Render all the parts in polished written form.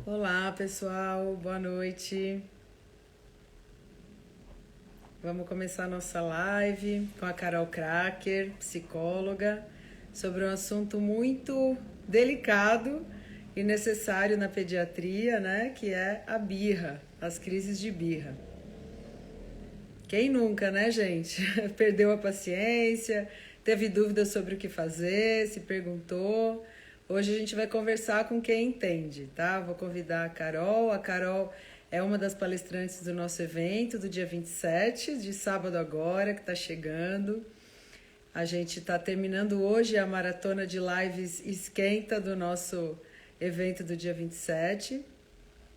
Olá, pessoal, boa noite. Vamos começar nossa live com a Carol Cracker, psicóloga, sobre um assunto muito delicado e necessário na pediatria, né? Que é a birra, as crises de birra. Quem nunca, né, gente? Perdeu a paciência, teve dúvidas sobre o que fazer, se perguntou. Hoje a gente vai conversar com quem entende, tá? Vou convidar a Carol. A Carol é uma das palestrantes do nosso evento do dia 27, de sábado agora, que está chegando. A gente está terminando hoje a maratona de lives esquenta do nosso evento do dia 27.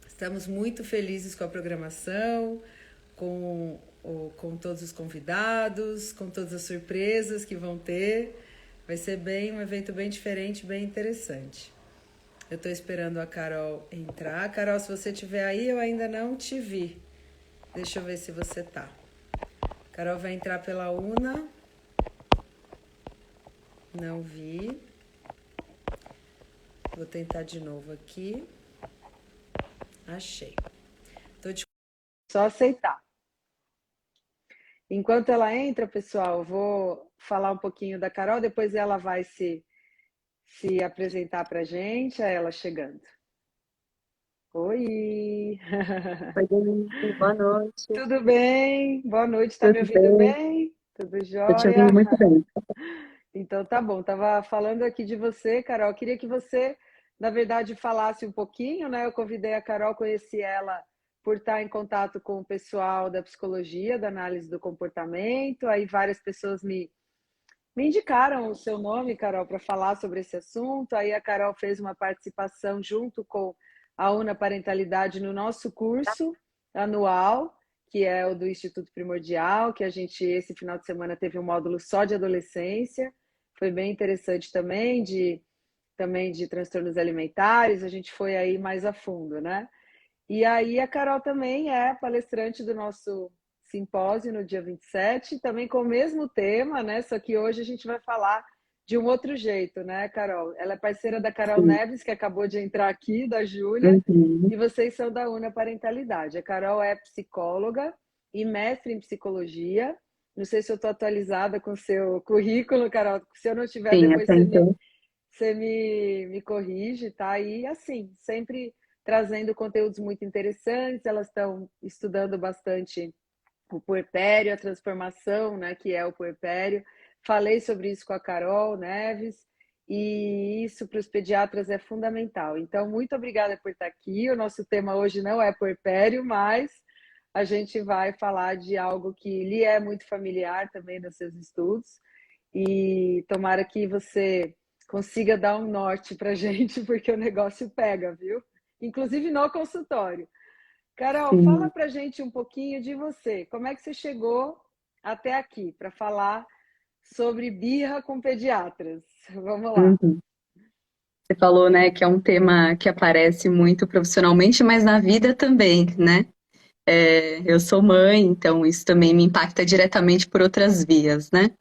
Estamos muito felizes com a programação, com todos os convidados, com todas as surpresas que vão ter. Vai ser um evento bem diferente, bem interessante. Eu estou esperando a Carol entrar. Carol, se você estiver aí, eu ainda não te vi. Deixa eu ver se você tá. Carol vai entrar pela Una. Não vi. Vou tentar de novo aqui. Achei. Só aceitar. Enquanto ela entra, pessoal, vou falar um pouquinho da Carol, depois ela vai se apresentar para a gente, ela chegando. Oi! Oi, boa noite. Tudo bem? Boa noite, está me Tudo ouvindo bem? bem? Tudo Estou te ouvindo jóia? muito bem. Então tá bom, estava falando aqui de você, Carol. Queria que você, na verdade, falasse um pouquinho, né? Eu convidei a Carol, conheci ela por estar em contato com o pessoal da psicologia, da análise do comportamento. Aí várias pessoas me indicaram o seu nome, Carol, para falar sobre esse assunto. Aí a Carol fez uma participação junto com a Una Parentalidade no nosso curso anual, que é o do Instituto Primordial, que a gente, esse final de semana, teve um módulo só de adolescência. Foi bem interessante também de transtornos alimentares, a gente foi aí mais a fundo, né? E aí a Carol também é palestrante do nosso simpósio no dia 27, também com o mesmo tema, né? Só que hoje a gente vai falar de um outro jeito, né, Carol? Ela é parceira da Carol Sim. Neves, que acabou de entrar aqui, da Júlia, Uhum. e vocês são da Una Parentalidade. A Carol é psicóloga e mestre em psicologia. Não sei se eu estou atualizada com o seu currículo, Carol. Se eu não tiver, Sim, depois até então. você me corrige, tá? E assim, sempre trazendo conteúdos muito interessantes. Elas estão estudando bastante o puerpério, a transformação, né, que é o puerpério. Falei sobre isso com a Carol Neves, e isso para os pediatras é fundamental. Então, muito obrigada por estar aqui. O nosso tema hoje não é puerpério, mas a gente vai falar de algo que lhe é muito familiar também nos seus estudos. E tomara que você consiga dar um norte para a gente, porque o negócio pega, viu? Inclusive no consultório. Carol, fala Sim. pra gente um pouquinho de você. Como é que você chegou até aqui para falar sobre birra com pediatras? Vamos lá. Uhum. Você falou, né, que é um tema que aparece muito profissionalmente, mas na vida também, né? Eu sou mãe, então isso também me impacta diretamente por outras vias, né?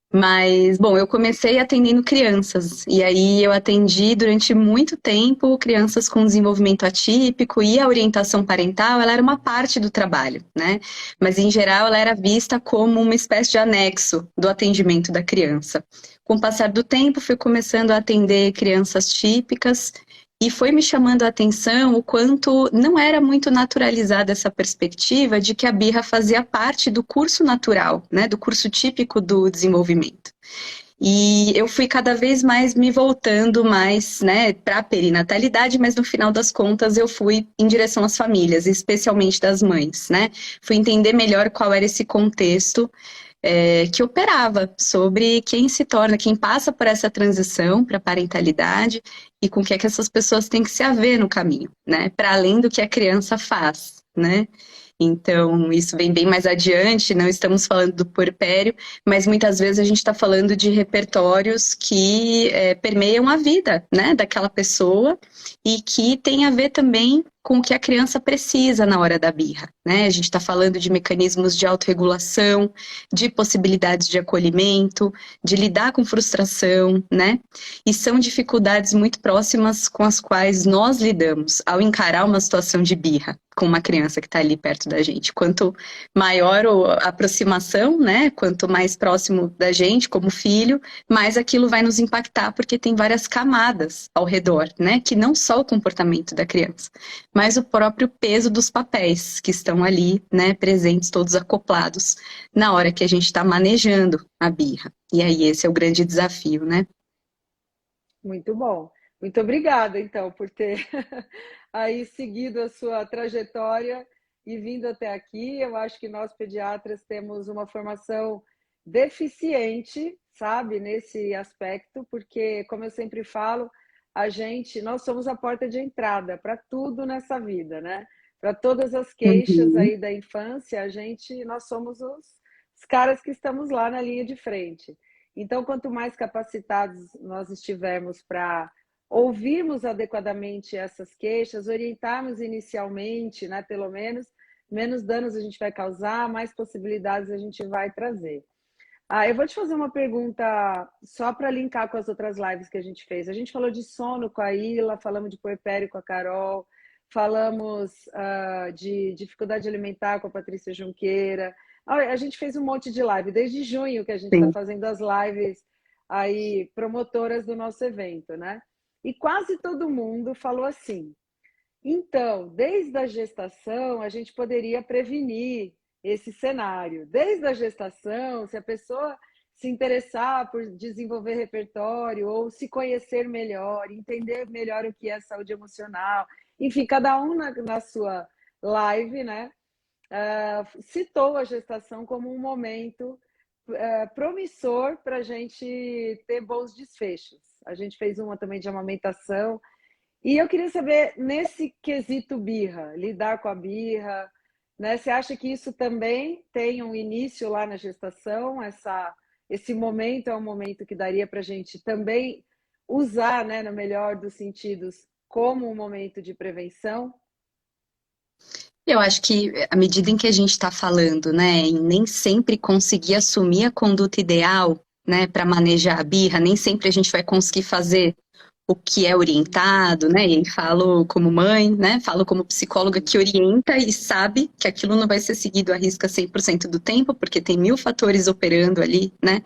Mas, bom, eu comecei atendendo crianças, e aí eu atendi durante muito tempo crianças com desenvolvimento atípico, e a orientação parental, ela era uma parte do trabalho, né? Mas, em geral, ela era vista como uma espécie de anexo do atendimento da criança. Com o passar do tempo, fui começando a atender crianças típicas, e foi me chamando a atenção o quanto não era muito naturalizada essa perspectiva de que a birra fazia parte do curso natural, né, do curso típico do desenvolvimento. E eu fui cada vez mais me voltando mais, né, para a perinatalidade, mas no final das contas eu fui em direção às famílias, especialmente das mães, né? Fui entender melhor qual era esse contexto que operava sobre quem se torna, quem passa por essa transição para a parentalidade e com o que é que essas pessoas têm que se haver no caminho, né? Para além do que a criança faz, né? Então, isso vem bem mais adiante, não estamos falando do puerpério, mas muitas vezes a gente está falando de repertórios que permeiam a vida, né, daquela pessoa e que tem a ver também com o que a criança precisa na hora da birra, né? A gente está falando de mecanismos de autorregulação, de possibilidades de acolhimento, de lidar com frustração, né? E são dificuldades muito próximas com as quais nós lidamos ao encarar uma situação de birra com uma criança que está ali perto da gente. Quanto maior a aproximação, né? Quanto mais próximo da gente, como filho, mais aquilo vai nos impactar, porque tem várias camadas ao redor, né? Que não só o comportamento da criança, mas o próprio peso dos papéis que estão ali, né? Presentes, todos acoplados, na hora que a gente está manejando a birra. E aí esse é o grande desafio, né? Muito bom. Muito obrigada, então, por ter aí seguido a sua trajetória e vindo até aqui. Eu acho que nós pediatras temos uma formação deficiente, sabe, nesse aspecto, porque, como eu sempre falo, nós somos a porta de entrada para tudo nessa vida, né? Para todas as queixas Uhum. aí da infância, nós somos os caras que estamos lá na linha de frente. Então, quanto mais capacitados nós estivermos para ouvirmos adequadamente essas queixas, orientarmos inicialmente, né, pelo menos danos a gente vai causar, mais possibilidades a gente vai trazer. Eu vou te fazer uma pergunta só para linkar com as outras lives que a gente fez. A gente falou de sono com a Ila, falamos de puerpério com a Carol, falamos de dificuldade alimentar com a Patrícia Junqueira. A gente fez um monte de live, desde junho que a gente está Sim. fazendo as lives aí promotoras do nosso evento, né? E quase todo mundo falou assim: então, desde a gestação, a gente poderia prevenir esse cenário. Desde a gestação, se a pessoa se interessar por desenvolver repertório ou se conhecer melhor, entender melhor o que é saúde emocional, enfim, cada um na sua live, né, citou a gestação como um momento promissor para a gente ter bons desfechos. A gente fez uma também de amamentação. E eu queria saber, nesse quesito birra, lidar com a birra, né? Você acha que isso também tem um início lá na gestação? Esse momento é um momento que daria para a gente também usar, né, no melhor dos sentidos, como um momento de prevenção? Eu acho que à medida em que a gente está falando, né, em nem sempre conseguir assumir a conduta ideal, né, para manejar a birra, nem sempre a gente vai conseguir fazer o que é orientado, né? E falo como mãe, né? Falo como psicóloga que orienta e sabe que aquilo não vai ser seguido à risca 100% do tempo, porque tem mil fatores operando ali, né?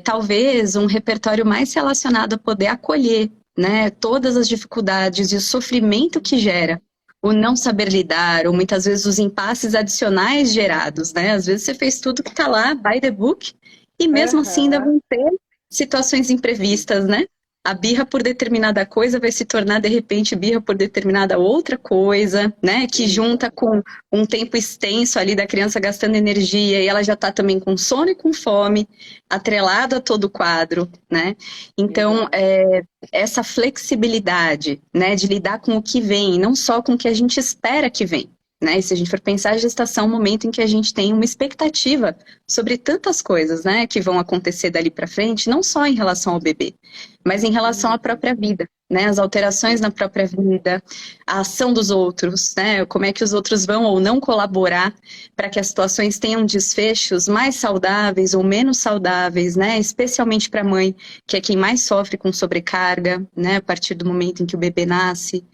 Talvez um repertório mais relacionado a poder acolher, né? Todas as dificuldades e o sofrimento que gera o não saber lidar, ou muitas vezes os impasses adicionais gerados, né? Às vezes você fez tudo que está lá, by the book, e mesmo assim ainda Aham, vão ter situações sim, imprevistas, né? A birra por determinada coisa vai se tornar, de repente, birra por determinada outra coisa, né? Que junta exato. com um tempo extenso ali da criança gastando energia e ela já está também com sono e com fome, atrelado a todo o quadro, né? Então, Exato. essa flexibilidade, né, de lidar com o que vem, e não só com o que a gente espera que vem. Né? E se a gente for pensar a gestação, é um momento em que a gente tem uma expectativa sobre tantas coisas, né, que vão acontecer dali para frente, não só em relação ao bebê, mas em relação à Uhum. própria vida, né, as alterações na própria vida, a ação dos outros, né, como é que os outros vão ou não colaborar para que as situações tenham desfechos mais saudáveis ou menos saudáveis, né, especialmente para a mãe, que é quem mais sofre com sobrecarga, né, a partir do momento em que o bebê nasce.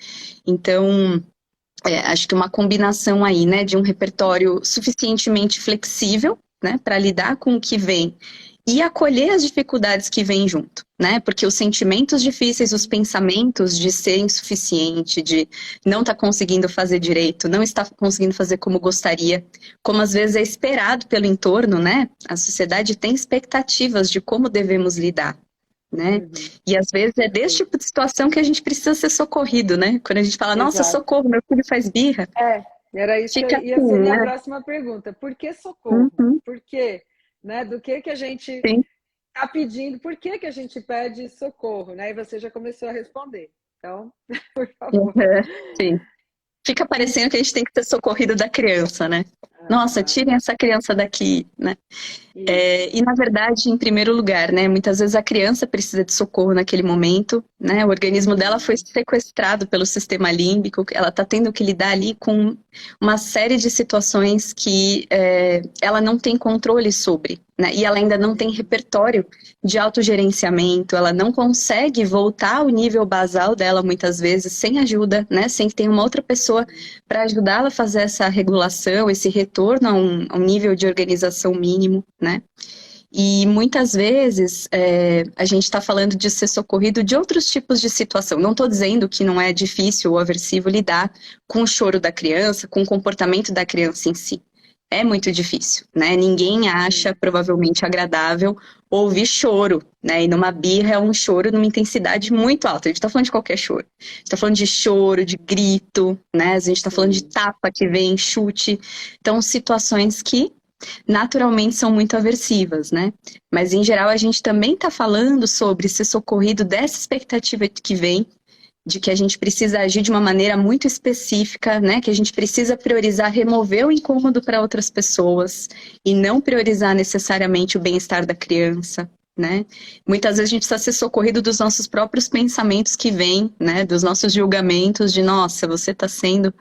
Então, acho que uma combinação aí, né, de um repertório suficientemente flexível, né, para lidar com o que vem e acolher as dificuldades que vêm junto, né, porque os sentimentos difíceis, os pensamentos de ser insuficiente, de não estar conseguindo fazer direito, não estar conseguindo fazer como gostaria, como às vezes é esperado pelo entorno, né, a sociedade tem expectativas de como devemos lidar, né? Uhum. E às vezes é desse Perfeito. tipo de situação que a gente precisa ser socorrido, né? Quando a gente fala, nossa, Exato. socorro, meu filho faz birra, Era isso que fica ia ser assim, minha né? próxima pergunta. Por que socorro? Uhum, Por quê? Né? Do que a gente sim, está pedindo? Por que a gente pede socorro? Né? E você já começou a responder. Então, por favor. uhum, sim. Fica parecendo que a gente tem que ter socorrido da criança, né? Nossa, Aham, tirem essa criança daqui, né? isso. E na verdade, em primeiro lugar, né? Muitas vezes a criança precisa de socorro naquele momento, né? O organismo dela foi Uhum, sequestrado pelo sistema límbico, ela está tendo que lidar ali com uma série de situações que ela não tem controle sobre, né? E ela ainda não tem uhum, repertório de autogerenciamento, ela não consegue voltar ao nível basal dela muitas vezes sem ajuda, né? Sem que tenha uma outra pessoa uhum, para ajudá-la a fazer essa regulação, esse retorno a um nível de organização mínimo, né? E muitas vezes a gente está falando de ser socorrido de outros tipos de situação. Não estou dizendo que não é difícil ou aversivo lidar com o choro da criança, com o comportamento da criança em si. É muito difícil, né? Ninguém acha sim. provavelmente agradável ouvir choro, né? E numa birra é um choro numa intensidade muito alta. A gente está falando de qualquer choro. A gente está falando de choro, de grito, né? A gente está falando de Sim. tapa que vem, chute. Então, situações que naturalmente são muito aversivas, né? Mas em geral a gente também está falando sobre ser socorrido dessa expectativa que vem de que a gente precisa agir de uma maneira muito específica, né? Que a gente precisa priorizar remover o incômodo para outras pessoas e não priorizar necessariamente o bem-estar da criança, né? Muitas vezes a gente precisa ser socorrido dos nossos próprios pensamentos que vêm, né? Dos nossos julgamentos de, nossa, você está sendo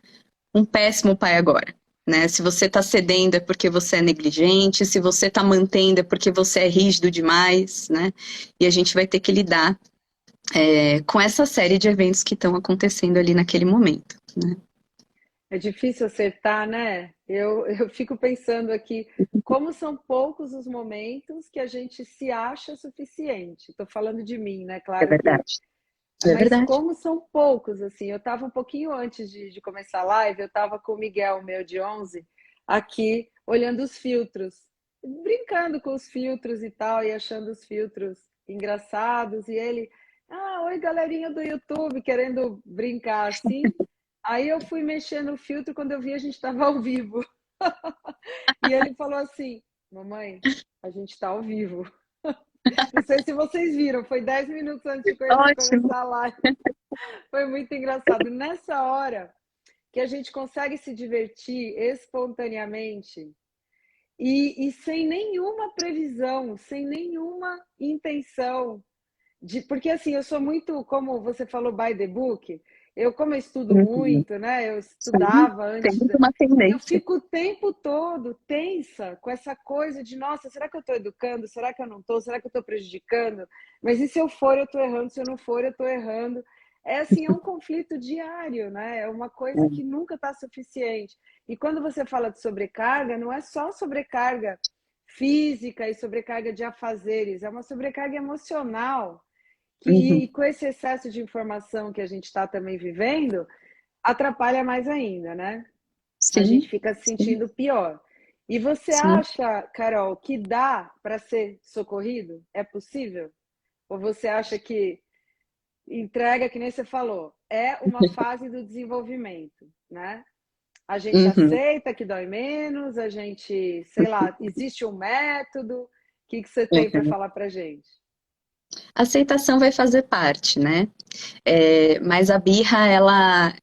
um péssimo pai agora. Né? Se você está cedendo é porque você é negligente, se você está mantendo é porque você é rígido demais, né? E a gente vai ter que lidar com essa série de eventos que estão acontecendo ali naquele momento, né? É difícil acertar, né? Eu fico pensando aqui, como são poucos os momentos que a gente se acha suficiente. Estou falando de mim, né? É Claro que. verdade. É Mas verdade. como são poucos, assim. Eu estava um pouquinho antes de começar a live, eu estava com o Miguel, meu de 11, aqui, olhando os filtros, brincando com os filtros e tal, e achando os filtros engraçados. E ele, oi, galerinha do YouTube, querendo brincar assim. Aí eu fui mexer no filtro, quando eu vi a gente estava ao vivo. E ele falou assim: Mamãe, a gente está ao vivo. Não sei se vocês viram, foi 10 minutos antes de Ótimo. começar a live. Foi muito engraçado. Nessa hora que a gente consegue se divertir espontaneamente e sem nenhuma previsão, sem nenhuma intenção porque assim, eu sou muito, como você falou, by the book. Como eu estudo Uhum. muito, né? Eu Sim, estudava tem antes. muito uma Eu tendência. fico o tempo todo tensa com essa coisa de, nossa, será que eu estou educando? Será que eu não estou? Será que eu estou prejudicando? Mas e se eu for, eu estou errando? Se eu não for, eu estou errando? É assim, é um conflito diário, né? É uma coisa que nunca está suficiente. E quando você fala de sobrecarga, não é só sobrecarga física e sobrecarga de afazeres, é uma sobrecarga emocional Uhum. que com esse excesso de informação que a gente está também vivendo, atrapalha mais ainda, né? A gente Sim, fica se sim, sentindo pior. E você sim. acha, Carol, que dá para ser socorrido? É possível? Ou você acha que entrega, que nem você falou, é uma fase do desenvolvimento, né? A gente Uhum. aceita que dói menos, a gente, sei lá, existe um método. O que você tem para Uhum. falar para gente? A aceitação vai fazer parte, né? Mas a birra, ela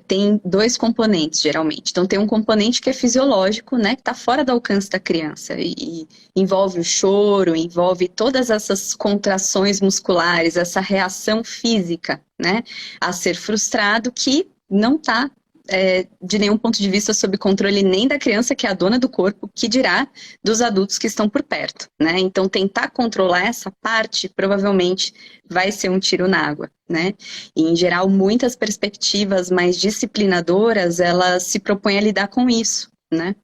tem dois componentes, geralmente. Então, tem um componente que é fisiológico, né? Que está fora do alcance da criança. E envolve o choro, envolve todas essas contrações musculares, essa reação física, né? A ser frustrado, que não está de nenhum ponto de vista sob controle nem da criança, que é a dona do corpo, que dirá dos adultos que estão por perto, né? Então, tentar controlar essa parte provavelmente vai ser um tiro na água, né? E, em geral, muitas perspectivas mais disciplinadoras, elas se propõem a lidar com isso, né?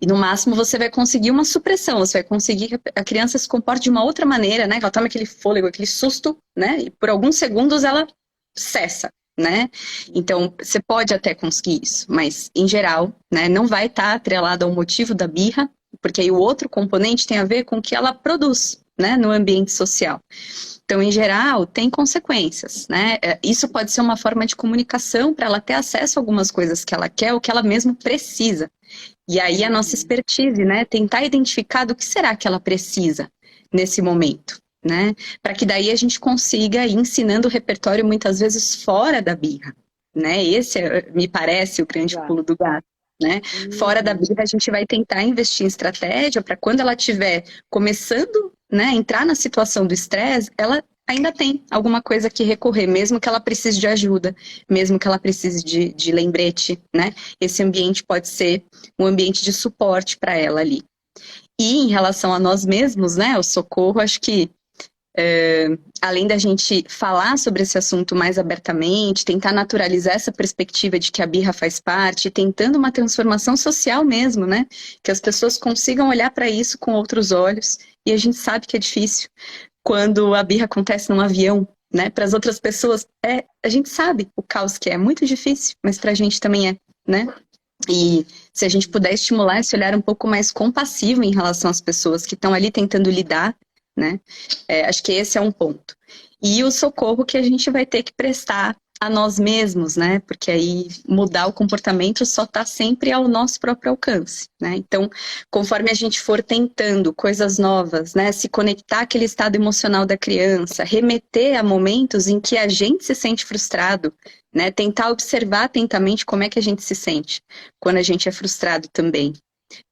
E no máximo você vai conseguir uma supressão, você vai conseguir que a criança se comporte de uma outra maneira, né? Que ela tome aquele fôlego, aquele susto, né? E por alguns segundos ela cessa, né? Então, você pode até conseguir isso, mas em geral, né, não vai estar atrelado ao motivo da birra, porque aí o outro componente tem a ver com o que ela produz, né, no ambiente social. Então, em geral, tem consequências, né? Isso pode ser uma forma de comunicação para ela ter acesso a algumas coisas que ela quer ou que ela mesmo precisa. E aí a nossa Uhum. expertise, né? Tentar identificar do que será que ela precisa nesse momento, né? Para que daí a gente consiga ir ensinando o repertório muitas vezes fora da birra, né? Esse me parece o grande Exato. pulo do gato, né? Fora da Uhum. birra, a gente vai tentar investir em estratégia para quando ela estiver começando, né, a entrar na situação do estresse, ela ainda tem alguma coisa que recorrer, mesmo que ela precise de ajuda, mesmo que ela precise de lembrete, né? Esse ambiente pode ser um ambiente de suporte para ela ali. E em relação a nós mesmos, né, o socorro, acho que além da gente falar sobre esse assunto mais abertamente, tentar naturalizar essa perspectiva de que a birra faz parte, tentando uma transformação social mesmo, né? Que as pessoas consigam olhar para isso com outros olhos. E a gente sabe que é difícil. Quando a birra acontece num avião, né? Para as outras pessoas, a gente sabe o caos que é muito difícil, mas para a gente também é, né? E se a gente puder estimular esse olhar um pouco mais compassivo em relação às pessoas que estão ali tentando lidar, né? Acho que esse é um ponto. E o socorro que a gente vai ter que prestar a nós mesmos, né? Porque aí mudar o comportamento só está sempre ao nosso próprio alcance, né? Então, conforme a gente for tentando coisas novas, né? Se conectar àquele estado emocional da criança, remeter a momentos em que a gente se sente frustrado, né? Tentar observar atentamente como é que a gente se sente quando a gente é frustrado também,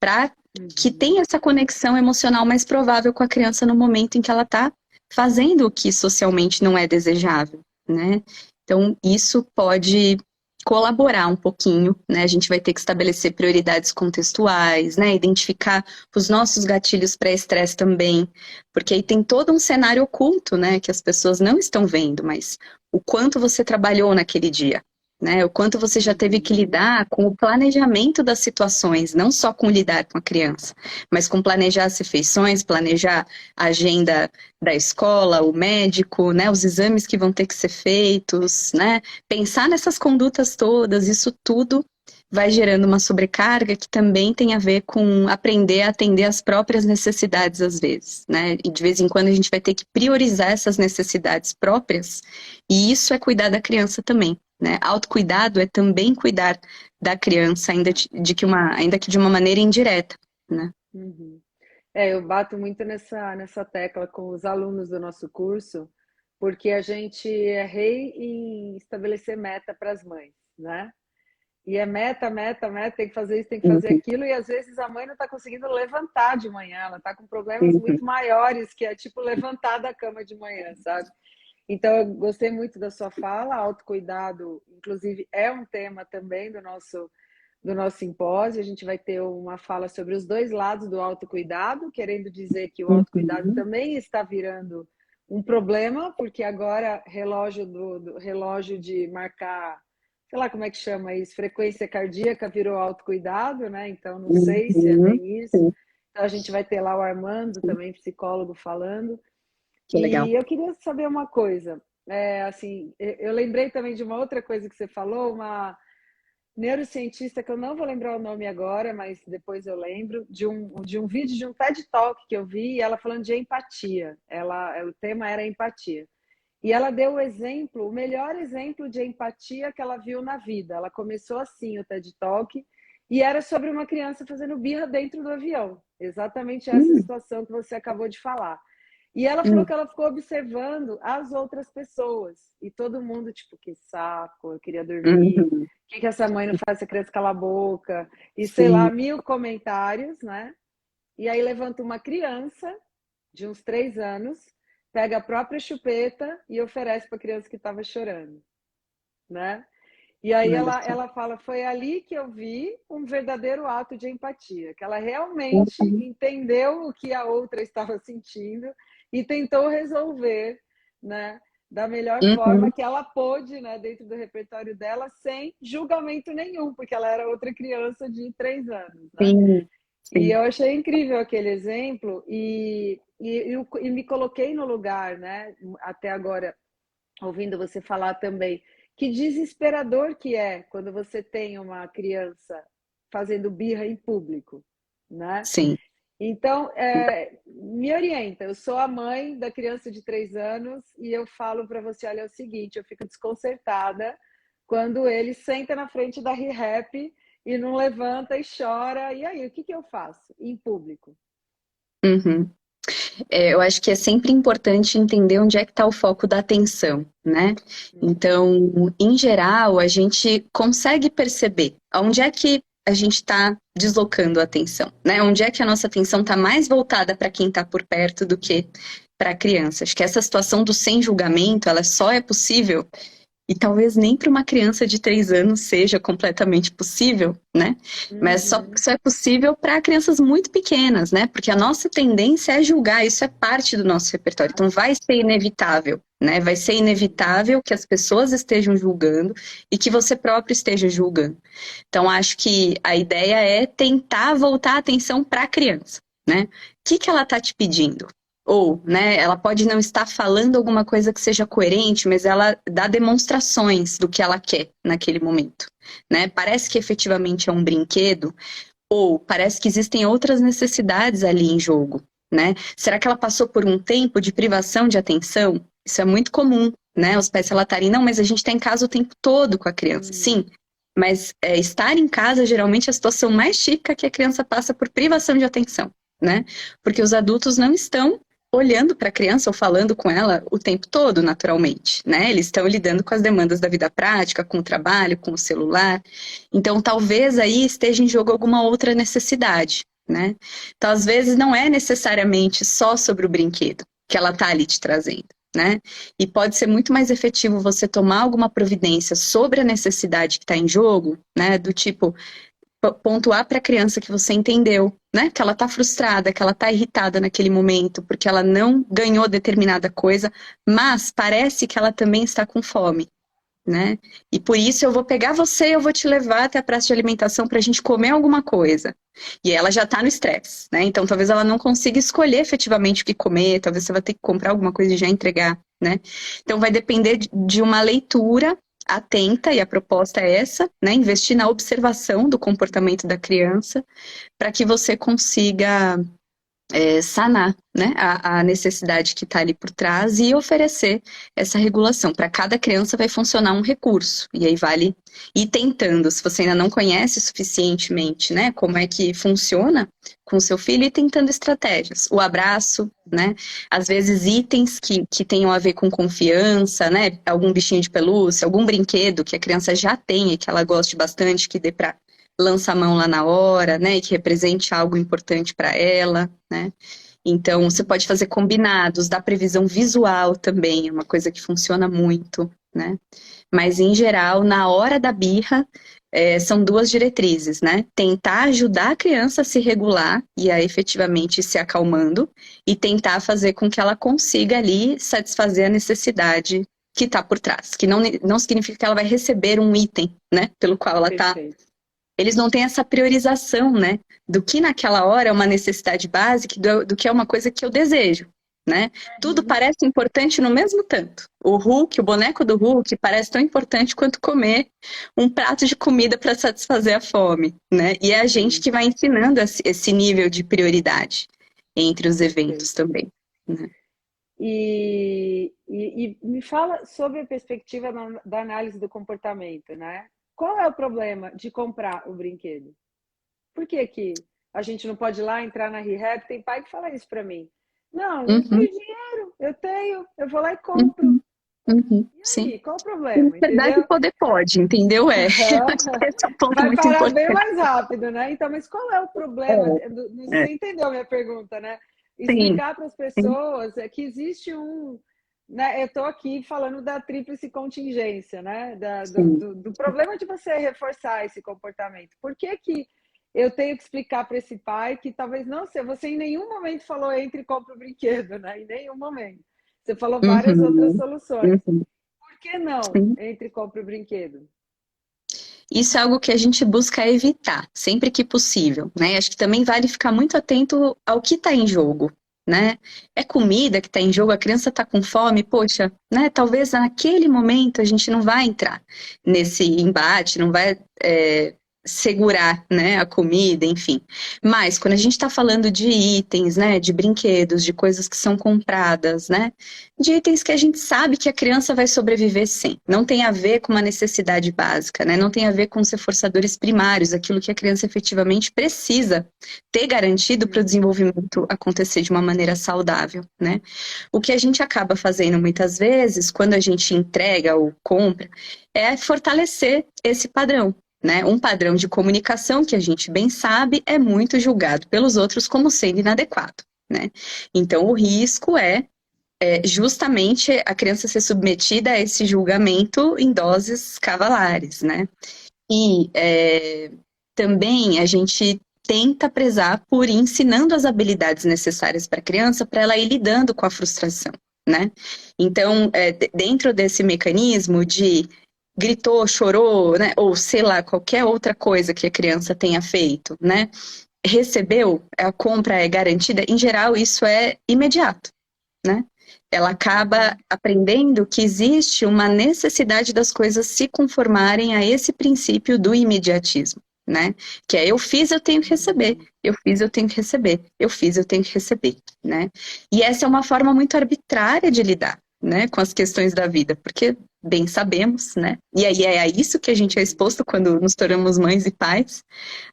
para que Uhum. tenha essa conexão emocional mais provável com a criança no momento em que ela está fazendo o que socialmente não é desejável, né? Então, isso pode colaborar um pouquinho, né? A gente vai ter que estabelecer prioridades contextuais, né? Identificar os nossos gatilhos pré-estresse também, porque aí tem todo um cenário oculto, né? Que as pessoas não estão vendo, mas o quanto você trabalhou naquele dia, né? O quanto você já teve que Uhum. lidar com o planejamento das situações, não só com lidar com a criança, mas com planejar as refeições, planejar a agenda da escola, o médico, né? Os exames que vão ter que ser feitos, né? Pensar nessas condutas todas, isso tudo vai gerando uma sobrecarga que também tem a ver com aprender a atender às próprias necessidades às vezes, né? E de vez em quando a gente vai ter que priorizar essas necessidades próprias, e isso é cuidar da criança também. Né? Autocuidado é também cuidar da criança, ainda que de uma maneira indireta. Né? Uhum. Eu bato muito nessa tecla com os alunos do nosso curso, porque a gente é rei em estabelecer meta para as mães, né? E é meta, meta, meta, tem que fazer isso, tem que fazer Uhum, aquilo, e às vezes a mãe não está conseguindo levantar de manhã, ela está com problemas uhum, muito maiores, que é tipo levantar da cama de manhã, sabe? Então, eu gostei muito da sua fala, autocuidado, inclusive, é um tema também do nosso simpósio. A gente vai ter uma fala sobre os dois lados do autocuidado, querendo dizer que o autocuidado uhum, também está virando um problema, porque agora do relógio de marcar, sei lá como é que chama isso, frequência cardíaca virou autocuidado, né? Então não sei se é uhum. bem isso. Sim, Então a gente vai ter lá o Armando, sim, também psicólogo, falando. que legal. E eu queria saber uma coisa. Assim, eu lembrei também de uma outra coisa que você falou, uma neurocientista que eu não vou lembrar o nome agora, mas depois eu lembro, de um vídeo de um TED Talk que eu vi, ela falando de empatia. O tema era empatia. E ela deu o exemplo, o melhor exemplo de empatia que ela viu na vida. Ela começou assim o TED Talk e era sobre uma criança fazendo birra dentro do avião. Exatamente essa Hum, situação que você acabou de falar. E ela falou hum, que ela ficou observando as outras pessoas. E todo mundo, tipo, que saco, eu queria dormir. uhum. Por que essa mãe não faz essa criança calar a boca? E sei lá, Sim, 1000 comentários, né? E aí levanta uma criança de uns 3 anos, pega a própria chupeta e oferece para a criança que estava chorando, né? E aí olha ela, só. ela fala, foi ali que eu vi um verdadeiro ato de empatia, que ela realmente Uhum, entendeu o que a outra estava sentindo e tentou resolver, né, da melhor forma uhum, que ela pôde, né, dentro do repertório dela, sem julgamento nenhum, porque ela era outra criança de 3 anos, né? sim, E sim. eu achei incrível aquele exemplo e me coloquei no lugar, né, até agora ouvindo você falar também, que desesperador que é quando você tem uma criança fazendo birra em público, né? Sim. Então, me orienta. Eu sou a mãe da criança de 3 anos e eu falo para você, olha, é o seguinte, eu fico desconcertada quando ele senta na frente da ReHap e não levanta e chora. E aí, o que eu faço em público? Uhum. Eu acho que é sempre importante entender onde é que está o foco da atenção, né? Então, em geral, a gente consegue perceber onde é que a gente está deslocando a atenção, né? Onde é que a nossa atenção está mais voltada para quem está por perto do que para a criança. Acho que essa situação do sem julgamento, ela só é possível e talvez nem para uma criança de 3 anos seja completamente possível, né? Mas só é possível para crianças muito pequenas, né? Porque a nossa tendência é julgar, isso é parte do nosso repertório. Então vai ser inevitável, né? Vai ser inevitável que as pessoas estejam julgando e que você próprio esteja julgando. Então acho que a ideia é tentar voltar a atenção para a criança, né? O que ela está te pedindo? Ou, né, ela pode não estar falando alguma coisa que seja coerente, mas ela dá demonstrações do que ela quer naquele momento, né? Parece que efetivamente é um brinquedo, ou parece que existem outras necessidades ali em jogo, né? Será que ela passou por um tempo de privação de atenção? Isso é muito comum, né? Os pais relatarem, não, mas a gente está em casa o tempo todo com a criança. Sim, mas estar em casa geralmente é a situação mais típica que a criança passa por privação de atenção, né? Porque os adultos não estão olhando para a criança ou falando com ela o tempo todo, naturalmente, né? Eles estão lidando com as demandas da vida prática, com o trabalho, com o celular. Então, talvez aí esteja em jogo alguma outra necessidade, né? Então, às vezes, não é necessariamente só sobre o brinquedo que ela está ali te trazendo, né? E pode ser muito mais efetivo você tomar alguma providência sobre a necessidade que está em jogo, né? Do tipo, pontuar para a criança que você entendeu, né? Que ela tá frustrada, que ela tá irritada naquele momento, porque ela não ganhou determinada coisa, mas parece que ela também está com fome, né? E por isso eu vou pegar você e eu vou te levar até a praça de alimentação para a gente comer alguma coisa. E ela já tá no estresse, né? Então talvez ela não consiga escolher efetivamente o que comer, talvez você vai ter que comprar alguma coisa e já entregar, né? Então vai depender de uma leitura atenta, e a proposta é essa, né? Investir na observação do comportamento da criança para que você consiga sanar, né, a necessidade que está ali por trás e oferecer essa regulação. Para cada criança vai funcionar um recurso, e aí vale ir tentando, se você ainda não conhece suficientemente, né, como é que funciona com o seu filho, e tentando estratégias. O abraço, né, às vezes itens que tenham a ver com confiança, né, algum bichinho de pelúcia, algum brinquedo que a criança já tem e que ela goste bastante, que dê para lança a mão lá na hora, né, e que represente algo importante para ela, né. Então, você pode fazer combinados, dar previsão visual também, é uma coisa que funciona muito, né. Mas, em geral, na hora da birra, são 2 diretrizes, né. Tentar ajudar a criança a se regular e a efetivamente se acalmando, e tentar fazer com que ela consiga ali satisfazer a necessidade que está por trás, que não significa que ela vai receber um item, né, pelo qual ela está. Eles não têm essa priorização, né? Do que naquela hora é uma necessidade básica do que é uma coisa que eu desejo, né? Tudo parece importante no mesmo tanto. O Hulk, o boneco do Hulk, parece tão importante quanto comer um prato de comida para satisfazer a fome, né? E é a gente que vai ensinando esse nível de prioridade entre os eventos também, né? E me fala sobre a perspectiva da análise do comportamento, né? Qual é o problema de comprar o brinquedo? Por que a gente não pode ir lá entrar na ReHap? Tem pai que fala isso para mim. Não tenho dinheiro, eu vou lá e compro. E aí, Sim. qual o problema? Na verdade, Entendeu? poder pode, entendeu? Esse é um ponto Vai muito parar importante. bem mais rápido, né? Então, mas qual é o problema? Você entendeu a minha pergunta, né? Explicar para as pessoas que existe né, eu estou aqui falando da tríplice contingência, né? Do problema de você reforçar esse comportamento. Por que eu tenho que explicar para esse pai que talvez não seja? Você em nenhum momento falou entre e compra o brinquedo, né? Em nenhum momento. Você falou várias outras soluções. Por que não entre e compra o brinquedo? Isso é algo que a gente busca evitar, sempre que possível, né? Acho que também vale ficar muito atento ao que está em jogo, né? É comida que está em jogo, a criança está com fome, poxa, né? Talvez naquele momento a gente não vai entrar nesse embate, não vai segurar, né, a comida, enfim. Mas quando a gente está falando de itens, né, de brinquedos, de coisas que são compradas, né, de itens que a gente sabe que a criança vai sobreviver sem. Não tem a ver com uma necessidade básica, né, não tem a ver com os reforçadores primários, aquilo que a criança efetivamente precisa ter garantido para o desenvolvimento acontecer de uma maneira saudável, né. O que a gente acaba fazendo muitas vezes, quando a gente entrega ou compra, é fortalecer esse padrão, né? Um padrão de comunicação que a gente bem sabe é muito julgado pelos outros como sendo inadequado, né? Então, o risco é justamente a criança ser submetida a esse julgamento em doses cavalares, né? E também a gente tenta prezar por ir ensinando as habilidades necessárias para a criança para ela ir lidando com a frustração, né? Então, dentro desse mecanismo de gritou, chorou, né? Ou sei lá, qualquer outra coisa que a criança tenha feito, né? Recebeu, a compra é garantida, em geral isso é imediato, né? Ela acaba aprendendo que existe uma necessidade das coisas se conformarem a esse princípio do imediatismo, né? Que é eu fiz, eu tenho que receber, eu fiz, eu tenho que receber, eu fiz, eu tenho que receber, né? E essa é uma forma muito arbitrária de lidar, né, com as questões da vida, porque bem sabemos, né? E aí é a isso que a gente é exposto quando nos tornamos mães e pais.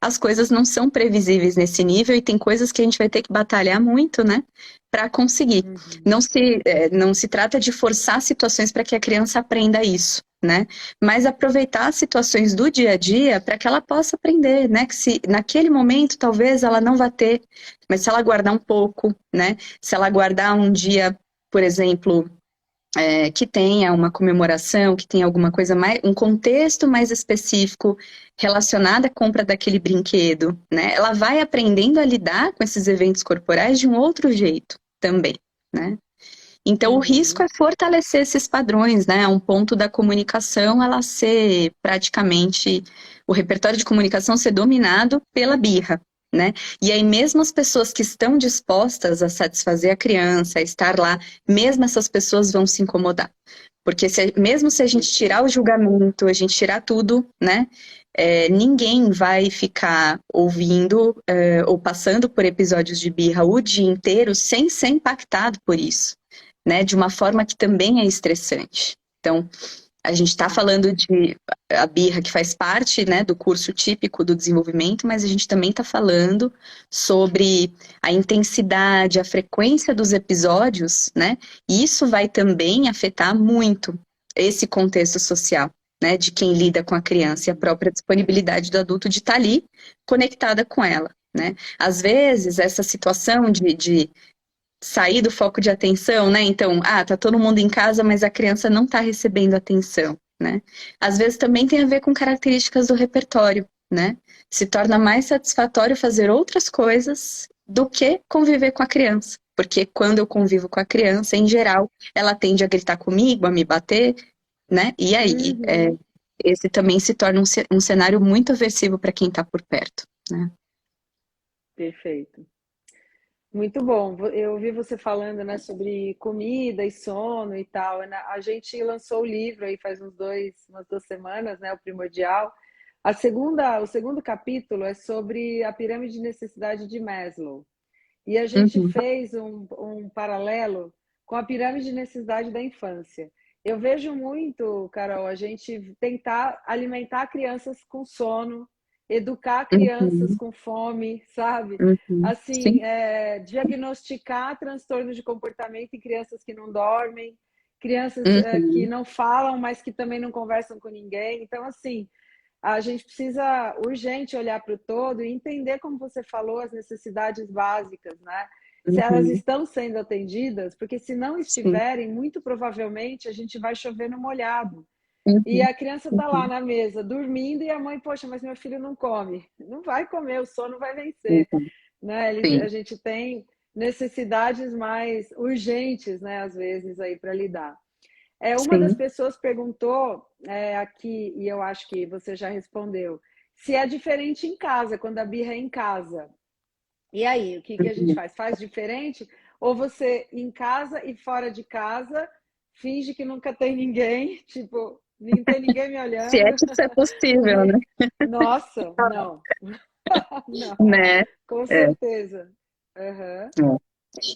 As coisas não são previsíveis nesse nível e tem coisas que a gente vai ter que batalhar muito, né, para conseguir. Não se trata de forçar situações para que a criança aprenda isso, né? Mas aproveitar as situações do dia a dia para que ela possa aprender, né? Que se naquele momento talvez ela não vá ter, mas se ela guardar um pouco, né? Se ela guardar um dia, por exemplo, que tenha uma comemoração, que tenha alguma coisa mais, um contexto mais específico relacionado à compra daquele brinquedo, né? Ela vai aprendendo a lidar com esses eventos corporais de um outro jeito também, né? Então, o risco é fortalecer esses padrões, né? Um ponto da comunicação, ela ser praticamente, o repertório de comunicação ser dominado pela birra, né? E aí, mesmo as pessoas que estão dispostas a satisfazer a criança, a estar lá, mesmo essas pessoas vão se incomodar. Porque mesmo se a gente tirar o julgamento, a gente tirar tudo, né? Ninguém vai ficar ouvindo ou passando por episódios de birra o dia inteiro sem ser impactado por isso, né, de uma forma que também é estressante. Então, a gente está falando de a birra que faz parte, né, do curso típico do desenvolvimento, mas a gente também está falando sobre a intensidade, a frequência dos episódios, né, e isso vai também afetar muito esse contexto social, né, de quem lida com a criança e a própria disponibilidade do adulto de estar ali conectada com ela, né. Às vezes, essa situação de sair do foco de atenção, né? Então, tá todo mundo em casa, mas a criança não está recebendo atenção, né? Às vezes também tem a ver com características do repertório, né? Se torna mais satisfatório fazer outras coisas do que conviver com a criança. Porque quando eu convivo com a criança, em geral, ela tende a gritar comigo, a me bater, né? E aí, esse também se torna um cenário muito aversivo para quem está por perto, né? Perfeito. Muito bom. Eu ouvi você falando, né, sobre comida e sono e tal. A gente lançou o livro aí faz umas 2 semanas, né, o Primordial. O segundo capítulo é sobre a pirâmide de necessidade de Maslow. E a gente fez um paralelo com a pirâmide de necessidade da infância. Eu vejo muito, Carol, a gente tentar alimentar crianças com sono, educar crianças com fome, sabe? Assim, Sim. diagnosticar transtornos de comportamento em crianças que não dormem, crianças que não falam, mas que também não conversam com ninguém. Então, assim, a gente precisa urgente olhar para o todo e entender, como você falou, as necessidades básicas, né? Se elas estão sendo atendidas, porque se não Sim. estiverem, muito provavelmente a gente vai chover no molhado. E Uhum. a criança está lá na mesa, dormindo, e a mãe, poxa, mas meu filho não come. Não vai comer, o sono vai vencer. Uhum. Né? A Sim. gente tem necessidades mais urgentes, né, às vezes, aí para lidar. Uma das Sim. pessoas perguntou aqui, e eu acho que você já respondeu, se é diferente em casa, quando a birra é em casa. E aí, o que a gente Uhum. faz? Faz diferente? Ou você, em casa e fora de casa, finge que nunca tem ninguém, tipo, não tem ninguém me Se é olhando. que isso é possível, né? Ni- Nossa, não, não, Né? com É. certeza. Aham.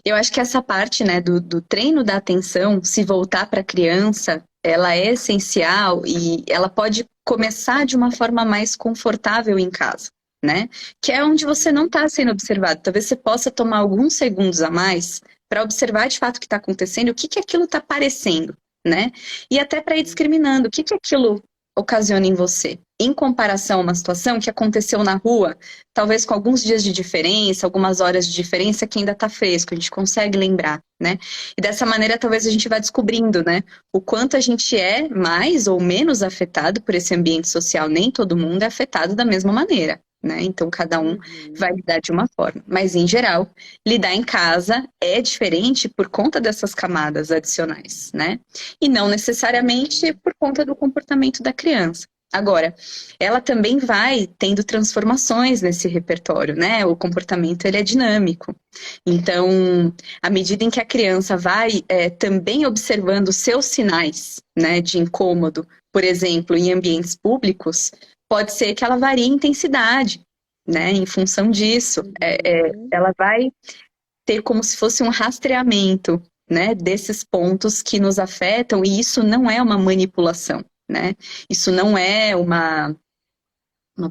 Eu acho que essa parte, né, do treino da atenção, se voltar para a criança, ela é essencial e ela pode começar de uma forma mais confortável em casa, né? Que é onde você não Uhum. está sendo observado. Talvez você possa tomar alguns segundos a mais para observar de fato o que está acontecendo, o que que aquilo está parecendo, né? E até para ir discriminando o que que aquilo ocasiona em você. Em comparação a uma situação que aconteceu na rua, talvez com alguns dias de diferença, algumas horas de diferença que ainda está fresco, a gente consegue lembrar, né? E dessa maneira talvez a gente vá descobrindo, né, o quanto a gente é mais ou menos afetado por esse ambiente social. Nem todo mundo é afetado da mesma maneira, né? Então cada um vai Uhum. lidar de uma forma, mas em geral, lidar em casa é diferente por conta dessas camadas adicionais, né? E não necessariamente Uhum. por conta do comportamento da criança. Agora, ela também vai tendo transformações nesse repertório, né? O comportamento ele é dinâmico. Então, à medida em que a criança vai também observando os seus sinais, né, de incômodo, por exemplo, em ambientes públicos, pode ser que ela varie em intensidade, né? Em função disso, Uhum. ela vai ter como se fosse um rastreamento, né, desses pontos que nos afetam, e isso não é uma manipulação, né? Isso não é uma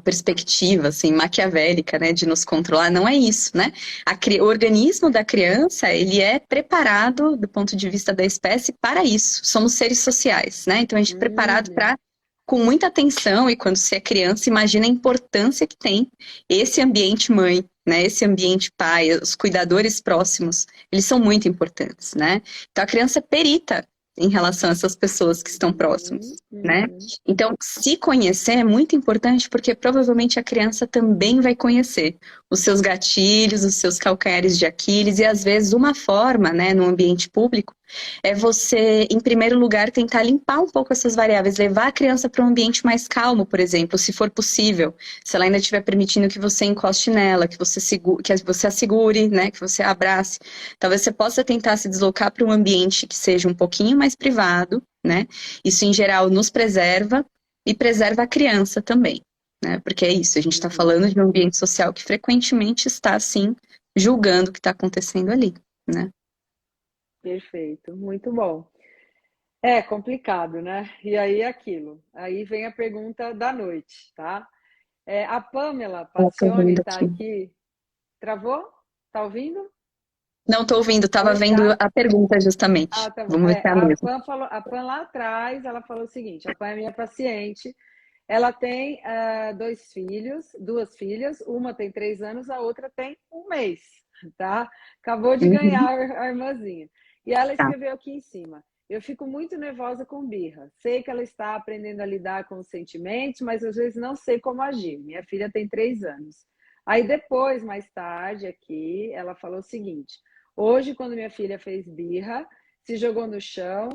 perspectiva assim maquiavélica, né, de nos controlar, não é isso, né? O organismo da criança, ele é preparado do ponto de vista da espécie para isso. Somos seres sociais, né? Então a gente é preparado Uhum. para com muita atenção e quando você é criança, imagina a importância que tem esse ambiente mãe, né? Esse ambiente pai, os cuidadores próximos, eles são muito importantes, né? Então a criança é perita em relação a essas pessoas que estão próximas, Uhum. né? Uhum. Então, se conhecer é muito importante porque provavelmente a criança também vai conhecer os seus gatilhos, os seus calcanhares de Aquiles e às vezes uma forma, né, no ambiente público, é você, em primeiro lugar, tentar limpar um pouco essas variáveis, levar a criança para um ambiente mais calmo, por exemplo, se for possível, se ela ainda estiver permitindo que você encoste nela, que você a segure, né, que você a abrace. Talvez você possa tentar se deslocar para um ambiente que seja um pouquinho mais privado, né? Isso, em geral, nos preserva e preserva a criança também, né? Porque é isso, a gente está Uhum. falando de um ambiente social que frequentemente está, assim, julgando o que está acontecendo ali, né? Perfeito, muito bom. É complicado, né? E aí é aquilo. Aí vem a pergunta da noite, tá? A Pamela Eu tô Pacione vendo está aqui. aqui. Travou? Tá ouvindo? Não tô ouvindo, tava Oi, vendo tá? a pergunta justamente. Ah, tá bom. Vamos ver se é a mesma. A Pan lá atrás, ela falou o seguinte: a Pan é minha paciente. Ela tem dois filhos, duas filhas. Uma tem 3 anos, a outra tem 1 mês, tá? Acabou de ganhar Uhum, a irmãzinha. E ela tá. escreveu aqui em cima: eu fico muito nervosa com birra. Sei que ela está aprendendo a lidar com os sentimentos, mas às vezes não sei como agir. Minha filha tem 3 anos. Aí depois, mais tarde, aqui, ela falou o seguinte: hoje, quando minha filha fez birra, se jogou no chão.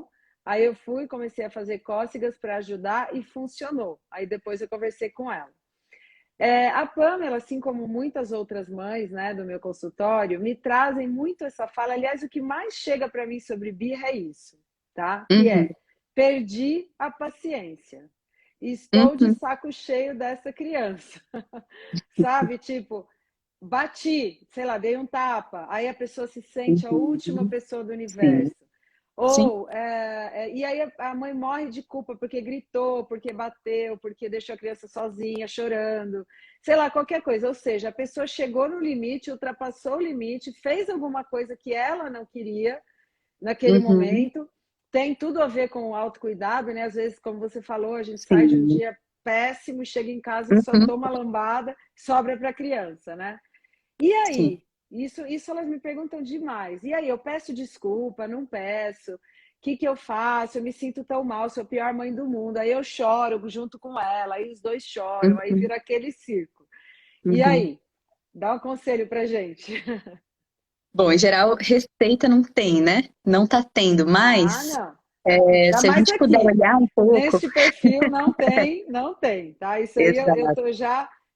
Aí eu fui, comecei a fazer cócegas para ajudar e funcionou. Aí depois eu conversei com ela. A Pamela, assim como muitas outras mães, né, do meu consultório, me trazem muito essa fala. Aliás, o que mais chega para mim sobre birra é isso, tá? Que Uhum, é: perdi a paciência. Estou de uhum, saco cheio dessa criança. Sabe? Tipo, bati, sei lá, dei um tapa, aí a pessoa se sente a última uhum. pessoa do Sim, universo. sim. Ou, e aí a mãe morre de culpa porque gritou, porque bateu, porque deixou a criança sozinha, chorando, sei lá, qualquer coisa. Ou seja, a pessoa chegou no limite, ultrapassou o limite, fez alguma coisa que ela não queria naquele Uhum, momento. Tem tudo a ver com o autocuidado, né? Às vezes, como você falou, a gente sai de um sim. dia péssimo, chega em casa e só Uhum, toma lambada, sobra para a criança, né? E sim. aí? Isso elas me perguntam demais. E aí, eu peço desculpa, não peço? O que que eu faço? Eu me sinto tão mal, sou a pior mãe do mundo. Aí eu choro junto com ela, aí os dois choram, aí Uhum, vira aquele circo. E uhum. aí? Dá um conselho pra gente. Bom, em geral, receita não tem, né? Não tá tendo, Ah, mas não. Ainda se a mais gente puder aqui. olhar um pouco. Neste perfil não tem, não tem, tá? Isso aí eu Exato. tô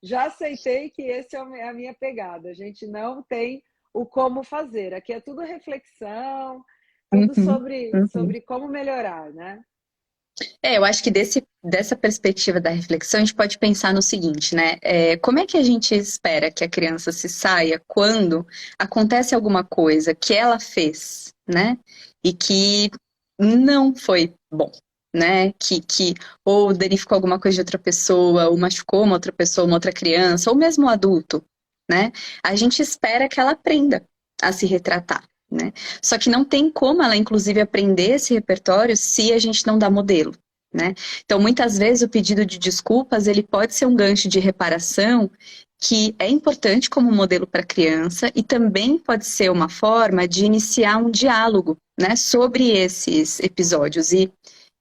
já aceitei que esse é a minha pegada. A gente não tem o como fazer. Aqui é tudo reflexão, tudo Uhum, sobre uhum. como melhorar, né? Eu acho que dessa perspectiva da reflexão, a gente pode pensar no seguinte, né? Como é que a gente espera que a criança se saia quando acontece alguma coisa que ela fez, né? E que não foi bom, né? Que ou danificou alguma coisa de outra pessoa, ou machucou uma outra pessoa, uma outra criança, ou mesmo um adulto, né? A gente espera que ela aprenda a se retratar, né? Só que não tem como ela, inclusive, aprender esse repertório se a gente não dá modelo, né? Então, muitas vezes, o pedido de desculpas, ele pode ser um gancho de reparação que é importante como modelo para a criança e também pode ser uma forma de iniciar um diálogo, né, sobre esses episódios. E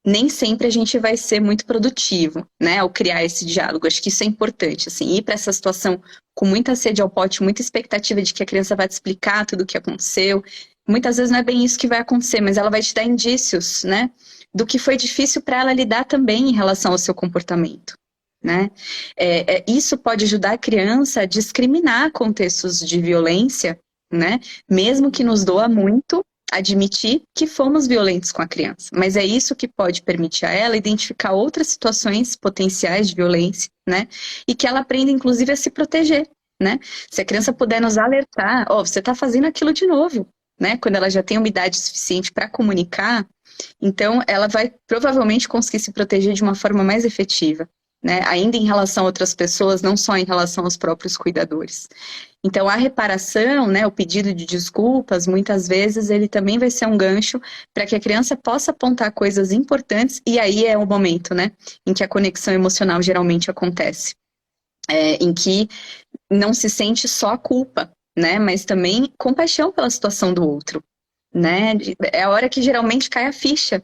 nem sempre a gente vai ser muito produtivo, né, ao criar esse diálogo. Acho que isso é importante, assim, ir para essa situação com muita sede ao pote, muita expectativa de que a criança vai te explicar tudo o que aconteceu. Muitas vezes não é bem isso que vai acontecer, mas ela vai te dar indícios, né, do que foi difícil para ela lidar também em relação ao seu comportamento, né? Isso pode ajudar a criança a discriminar contextos de violência, né? Mesmo que nos doa muito admitir que fomos violentos com a criança, mas é isso que pode permitir a ela identificar outras situações potenciais de violência, né? E que ela aprenda, inclusive, a se proteger, né? Se a criança puder nos alertar, você está fazendo aquilo de novo, né? Quando ela já tem uma idade suficiente para comunicar, então ela vai provavelmente conseguir se proteger de uma forma mais efetiva, né? Ainda em relação a outras pessoas, não só em relação aos próprios cuidadores. Então, a reparação, né, o pedido de desculpas, muitas vezes ele também vai ser um gancho para que a criança possa apontar coisas importantes, e aí é o momento, né, em que a conexão emocional geralmente acontece, em que não se sente só a culpa, né, mas também compaixão pela situação do outro, né? É a hora que geralmente cai a ficha.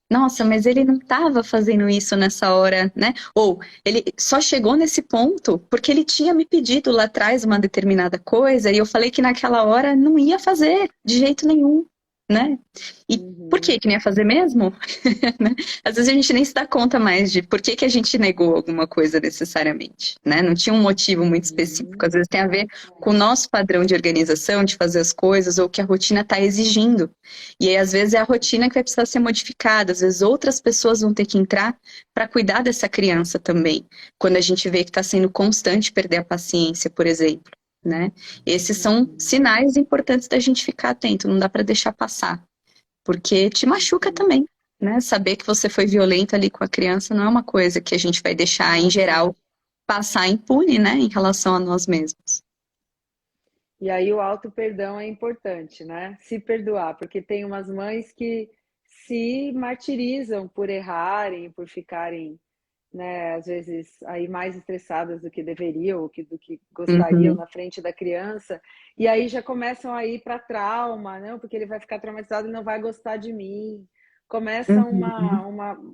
Nossa, mas ele não estava fazendo isso nessa hora, né? Ou ele só chegou nesse ponto porque ele tinha me pedido lá atrás uma determinada coisa e eu falei que naquela hora não ia fazer de jeito nenhum, né? E por Uhum. que não ia fazer mesmo? Né? Às vezes a gente nem se dá conta mais de por que a gente negou alguma coisa necessariamente, né? Não tinha um motivo muito específico. Uhum. Às vezes tem a ver com o nosso padrão de organização, de fazer as coisas, ou que a rotina está exigindo. E aí, às vezes, é a rotina que vai precisar ser modificada, às vezes outras pessoas vão ter que entrar para cuidar dessa criança também. Quando a gente vê que está sendo constante perder a paciência, por exemplo, né? Esses são Uhum. sinais importantes da gente ficar atento, não dá para deixar passar, porque te machuca Uhum. também, né? Saber que você foi violento ali com a criança não é uma coisa que a gente vai deixar, em Ah, sim. geral, passar impune, né, em relação a nós mesmos. E aí o auto perdão é importante, né? Se perdoar, porque tem umas mães que se martirizam por errarem, por ficarem, né, às vezes aí mais estressadas do que deveriam, ou do que gostariam Uhum, na frente da criança, e aí já começam a ir para trauma, não, porque ele vai ficar traumatizado e não vai gostar de mim. Começa uhum,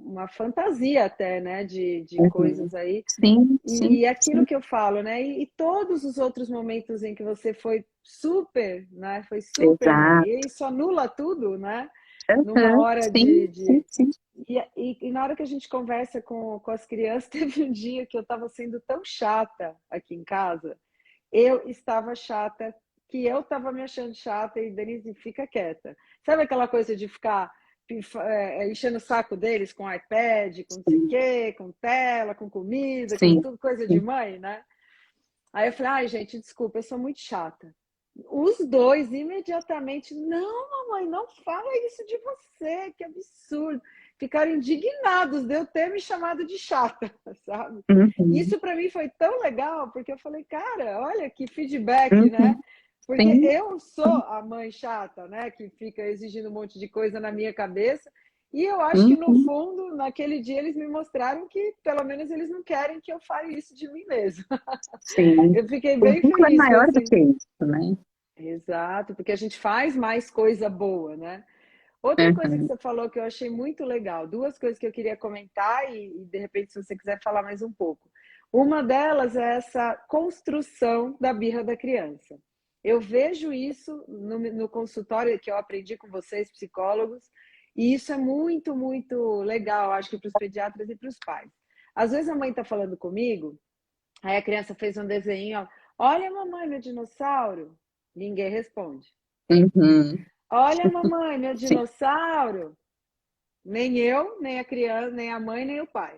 uma fantasia até, né, de uhum. coisas aí. Sim, sim, E aquilo sim. que eu falo, né? E todos os outros momentos em que você foi super, né? Foi super mãe. Exato. E isso anula tudo, né? Numa Uhum, hora sim, sim, sim. e na hora que a gente conversa com as crianças, teve um dia que eu estava sendo tão chata aqui em casa. Eu estava chata, que eu estava me achando chata e Denise fica quieta. Sabe aquela coisa de ficar enchendo o saco deles com iPad, com não sei o Sim, quê, com tela, com comida, com sim, tudo coisa de sim. mãe, né? Aí eu falei, ai, gente, desculpa, eu sou muito chata. Os dois imediatamente, não, mamãe, não fala isso de você, que absurdo. Ficaram indignados de eu ter me chamado de chata, sabe? Uhum, Isso para mim foi tão legal, porque eu falei, cara, olha que feedback, né? uhum, Porque sim, eu sou a mãe chata, né? Que fica exigindo um monte de coisa na minha cabeça. E eu acho que no uhum, fundo, naquele dia, eles me mostraram que pelo menos eles não querem que eu fale isso de mim mesma. sim. Eu fiquei O bem vínculo é feliz, maior do assim. que isso, né? Exato, porque a gente faz mais coisa boa, né? Outra coisa que Uhum. você falou que eu achei muito legal, duas coisas que eu queria comentar e de repente, se você quiser falar mais um pouco. Uma delas é essa construção da birra da criança. Eu vejo isso no consultório que eu aprendi com vocês, psicólogos, e isso é muito, muito legal, acho que para os pediatras e para os pais. Às vezes a mãe está falando comigo, aí a criança fez um desenho, ó, olha mamãe, meu dinossauro. Ninguém responde. Uhum. Olha mamãe, meu Sim. dinossauro. Nem eu, nem a criança, nem a mãe, nem o pai.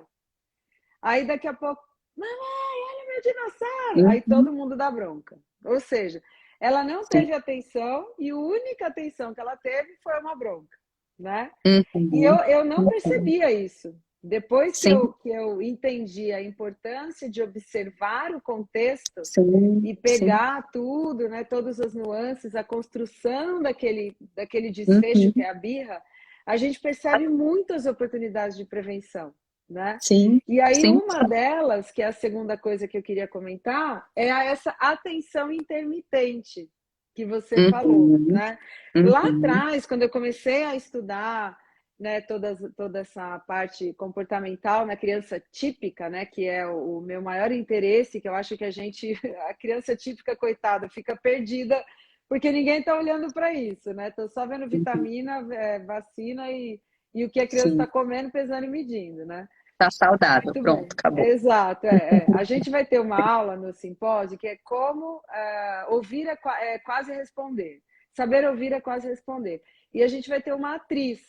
Aí daqui a pouco, mamãe, olha meu dinossauro! Aí Uhum. todo mundo dá bronca. Ou seja, ela não Sim. teve atenção e a única atenção que ela teve foi uma bronca, né? E Uhum. eu não Uhum. percebia isso. Depois que Sim, eu entendi a importância de observar o contexto sim, e sim. pegar tudo, né, todas as nuances, a construção daquele desfecho que Uhum. é a birra, a gente percebe muitas oportunidades de prevenção, né? Sim, E aí sim. uma delas, que é a segunda coisa que eu queria comentar, é essa atenção intermitente que você falou, Uhum. né? Lá Uhum. atrás, quando eu comecei a estudar, né, toda essa parte comportamental na criança típica, né, que é o meu maior interesse, que eu acho que a criança típica, coitada, fica perdida, porque ninguém está olhando para isso, né? Estou só vendo Uhum. vitamina, vacina e o que a criança está Sim. comendo, pesando e medindo, né? Tá saudável. Muito Pronto, bem, acabou. exato. A gente vai ter uma aula no simpósio que é como ouvir é quase responder. Saber ouvir é quase responder. E a gente vai ter uma atriz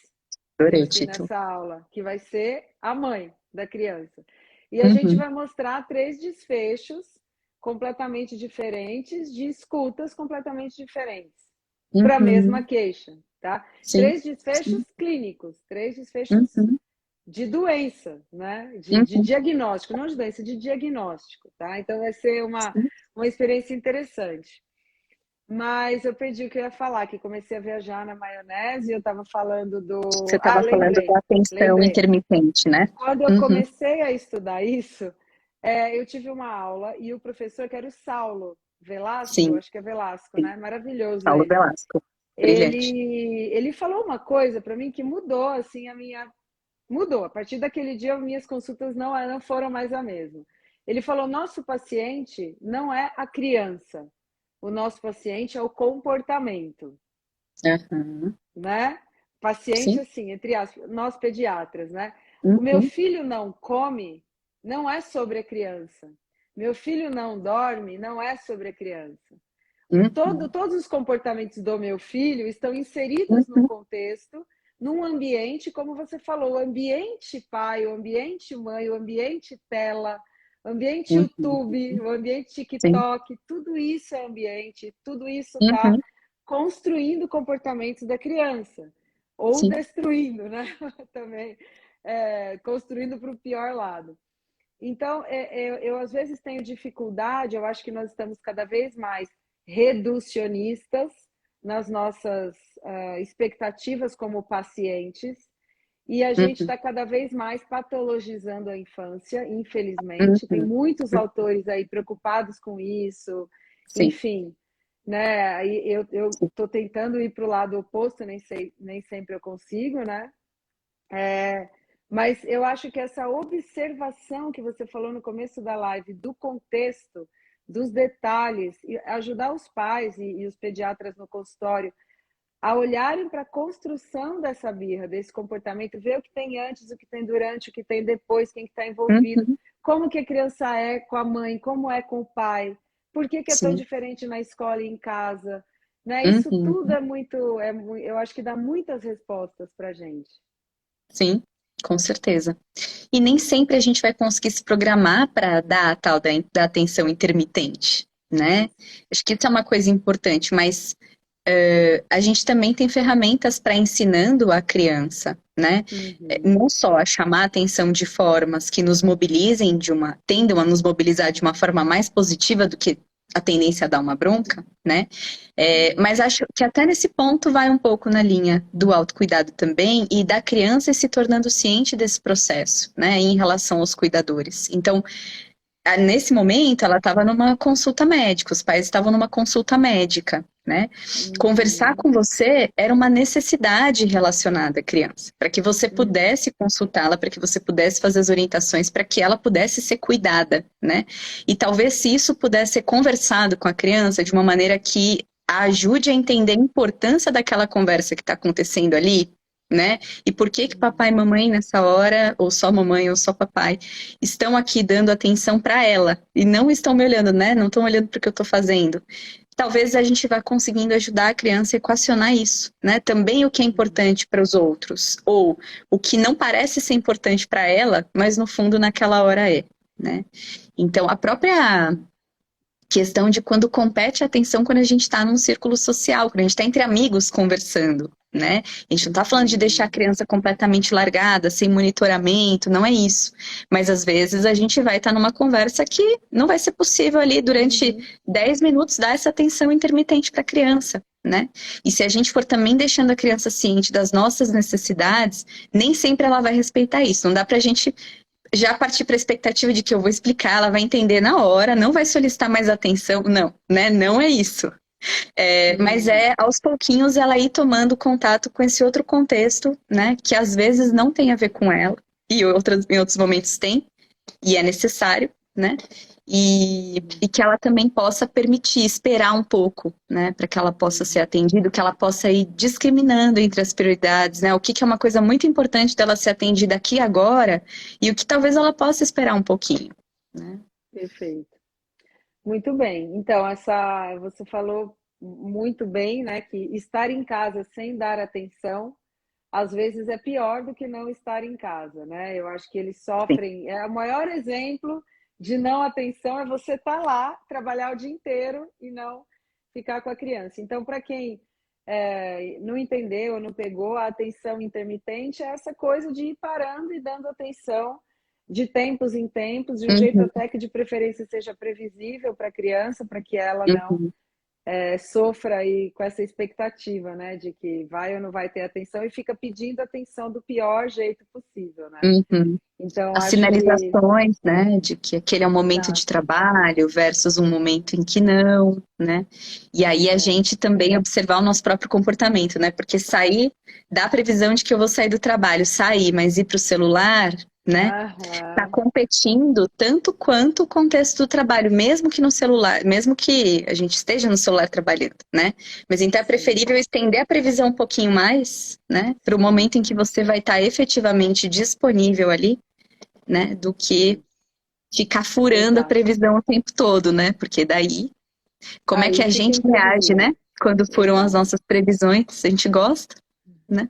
Adorei o nesse, título. nessa aula, que vai ser a mãe da criança. E a gente Uhum. vai mostrar 3 desfechos completamente diferentes, de escutas completamente diferentes, para a mesma Uhum. queixa, tá? Sim, Três sim. desfechos clínicos, 3 desfechos Uhum. de doença, né? De Uhum. diagnóstico, não de doença, de diagnóstico, tá? Então vai ser Sim. uma experiência interessante. Mas eu perdi o que eu ia falar, que comecei a viajar na maionese e eu estava falando Você do. Ah, estava falando da lembrei, atenção lembrei. intermitente, né? Quando eu Uhum. comecei a estudar isso, eu tive uma aula e o professor, que era o Saulo Velasco, Sim, acho que é Velasco, sim. né? Maravilhoso Paulo ele. Velasco. Brilhante. Ele falou uma coisa para mim que mudou assim a minha. Mudou. A partir daquele dia, minhas consultas não foram mais a mesma. Ele falou: nosso paciente não é a criança, o nosso paciente é o comportamento, Uhum. né? Paciente, Sim. assim, entre aspas, nós pediatras, né? O meu Uhum. filho não come, não é sobre a criança. Meu filho não dorme, não é sobre a criança. Uhum. Todos os comportamentos do meu filho estão inseridos num Uhum. contexto, num ambiente, como você falou, o ambiente pai, o ambiente mãe, o ambiente tela, o ambiente Uhum. YouTube, o ambiente Sim. TikTok, tudo isso é ambiente, tudo isso está Uhum. construindo comportamentos da criança, ou Sim. destruindo, né? Também construindo para o pior lado. Então, eu às vezes tenho dificuldade, eu acho que nós estamos cada vez mais reducionistas nas nossas expectativas como pacientes, e a gente Uhum. está cada vez mais patologizando a infância, infelizmente. Tem Uhum. muitos Uhum. autores aí preocupados com isso, Sim. enfim, né? Aí eu Sim. estou tentando ir para o lado oposto, nem sempre eu consigo, né? Mas eu acho que essa observação que você falou no começo da live, do contexto, dos detalhes, e ajudar os pais e os pediatras no consultório a olharem para a construção dessa birra, desse comportamento, ver o que tem antes, o que tem durante, o que tem depois, quem está envolvido, Uhum. como que a criança é com a mãe, como é com o pai, por que é tão Sim. diferente na escola e em casa, né? Isso tudo Uhum. eu acho que dá muitas respostas para a gente. Sim, com certeza. E nem sempre a gente vai conseguir se programar para dar a tal da atenção intermitente, né? Acho que isso é uma coisa importante, mas a gente também tem ferramentas para ensinando a criança, né? Uhum. Não só a chamar a atenção de formas que nos mobilizem tendam a nos mobilizar de uma forma mais positiva do que a tendência a dar uma bronca, né? Mas acho que até nesse ponto vai um pouco na linha do autocuidado também e da criança se tornando ciente desse processo, né? Em relação aos cuidadores. Então, nesse momento, ela estava numa consulta médica, os pais estavam numa consulta médica, né? Conversar Uhum. com você era uma necessidade relacionada à criança, para que você Uhum. pudesse consultá-la, para que você pudesse fazer as orientações, para que ela pudesse ser cuidada, né? E talvez se isso pudesse ser conversado com a criança de uma maneira que a ajude a entender a importância daquela conversa que está acontecendo ali, né? E por que que papai e Uhum. mamãe nessa hora, ou só mamãe ou só papai, estão aqui dando atenção para ela e não estão me olhando, né? Não estão olhando para o que eu estou fazendo. talvez a gente vá conseguindo ajudar a criança a equacionar isso, né? Também o que é importante para os outros, ou o que não parece ser importante para ela, mas no fundo naquela hora é, né? Então, a própria questão de quando compete a atenção quando a gente está num círculo social, quando a gente está entre amigos conversando, né? A gente não está falando de deixar a criança completamente largada, sem monitoramento, não é isso. Mas às vezes a gente vai estar numa conversa que não vai ser possível ali durante 10 minutos dar essa atenção intermitente para a criança, né? E se a gente for também deixando a criança ciente das nossas necessidades, nem sempre ela vai respeitar isso. Não dá para a gente já partir para a expectativa de que eu vou explicar, ela vai entender na hora, não vai solicitar mais atenção, não, né? Não é isso. Mas aos pouquinhos ela ir tomando contato com esse outro contexto, né? Que às vezes não tem a ver com ela, e em outros momentos tem, e é necessário, né? E que ela também possa permitir esperar um pouco, né? Para que ela possa ser atendida, que ela possa ir discriminando entre as prioridades, né? O que é uma coisa muito importante dela ser atendida aqui agora e o que talvez ela possa esperar um pouquinho, né? Perfeito. Muito bem. Então, você falou muito bem, né, que estar em casa sem dar atenção, às vezes é pior do que não estar em casa, né? Eu acho que eles Sim. sofrem. O maior exemplo de não atenção é você estar lá, trabalhar o dia inteiro e não ficar com a criança. Então, para quem não entendeu, não pegou, a atenção intermitente é essa coisa de ir parando e dando atenção de tempos em tempos, de um jeito Uhum, até que de preferência seja previsível para a criança, para que ela não uhum. sofra aí com essa expectativa, né, de que vai ou não vai ter atenção e fica pedindo atenção do pior jeito possível, né? Uhum. Então, As acho que... sinalizações, né, de que aquele é um momento de Exato. trabalho versus um momento em que não, né? E aí a gente também observar o nosso próprio comportamento, né? Porque sair, dá a previsão de que eu vou sair do trabalho, sair, mas ir para o celular, né? Tá Aham. competindo tanto quanto o contexto do trabalho, mesmo que no celular, mesmo que a gente esteja no celular trabalhando, né? Mas então é Sim. preferível estender a previsão um pouquinho mais, né? Para o momento em que você vai estar efetivamente disponível ali, né? Do que Sim. ficar furando a Exato. Exato. previsão o tempo todo, né? Porque daí, como é que Aí a fica gente reage, né? imprevisível. Quando furam as Exato. nossas previsões, a gente gosta, né?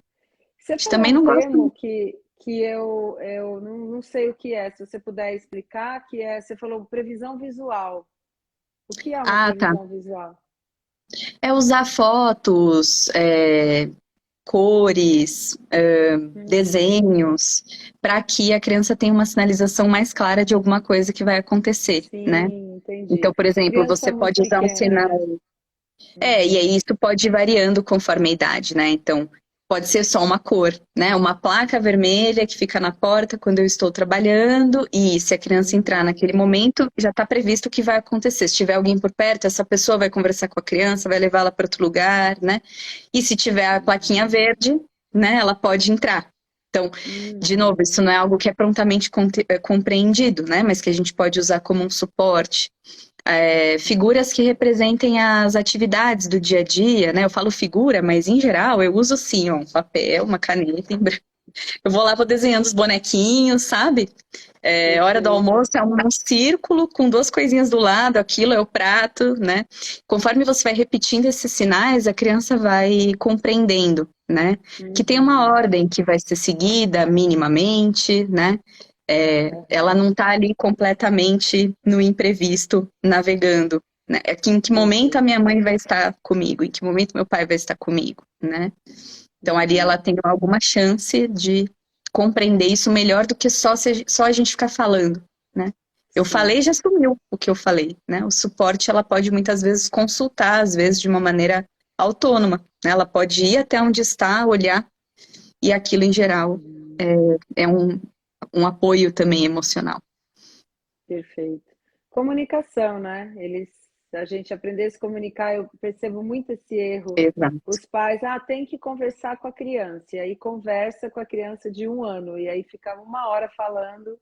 Você A gente falou também um não gosta. termo que eu não sei o que é, se você puder explicar, que é, você falou previsão visual. O que é uma Ah, tá. previsão visual? É usar fotos, cores, Uhum. desenhos, para que a criança tenha uma sinalização mais clara de alguma coisa que vai acontecer, né? Sim, entendi. Então, por exemplo, Criança você muito pode usar um pequena, sinal. né? E Uhum. aí isso pode ir variando conforme a idade, né? Então, pode ser só uma cor, né? Uma placa vermelha que fica na porta quando eu estou trabalhando, e se a criança entrar Uhum. naquele momento, já está previsto o que vai acontecer. Se tiver alguém por perto, essa pessoa vai conversar com a criança, vai levá-la para outro lugar, né? E se tiver a plaquinha verde, né, ela pode entrar. Então, de novo, Uhum. isso não é algo que é prontamente compreendido, né? Mas que a gente pode usar como um suporte. Figuras que representem as atividades do dia a dia, né? Eu falo figura, mas em geral eu uso sim, ó, um papel, uma caneta em branco. Eu vou lá, vou desenhando os bonequinhos, sabe? Hora do Perfeito. almoço é um círculo com duas coisinhas do lado, aquilo é o prato, né? Conforme você vai repetindo esses sinais, a criança vai compreendendo, né? Que tem uma Uhum. ordem que vai ser seguida minimamente, né? Ela Uhum. não está ali completamente no imprevisto, navegando, né? Em que momento a Perfeito. minha mãe vai estar comigo? Em que momento meu pai vai estar comigo, né? Então ali ela Uhum. tem alguma chance de compreender isso melhor do que só a gente ficar falando, né? Eu Sim. falei, já sumiu o que eu falei, né? O suporte ela pode muitas vezes consultar, às vezes de uma maneira autônoma, né? Ela pode ir até onde está, olhar, e aquilo em geral Uhum. é um apoio também emocional. Perfeito. Comunicação, né? A gente aprender a se comunicar, eu percebo muito esse erro. Exato. Os pais, tem que conversar com a criança, e aí conversa com a criança de 1 ano, e aí fica 1 hora falando,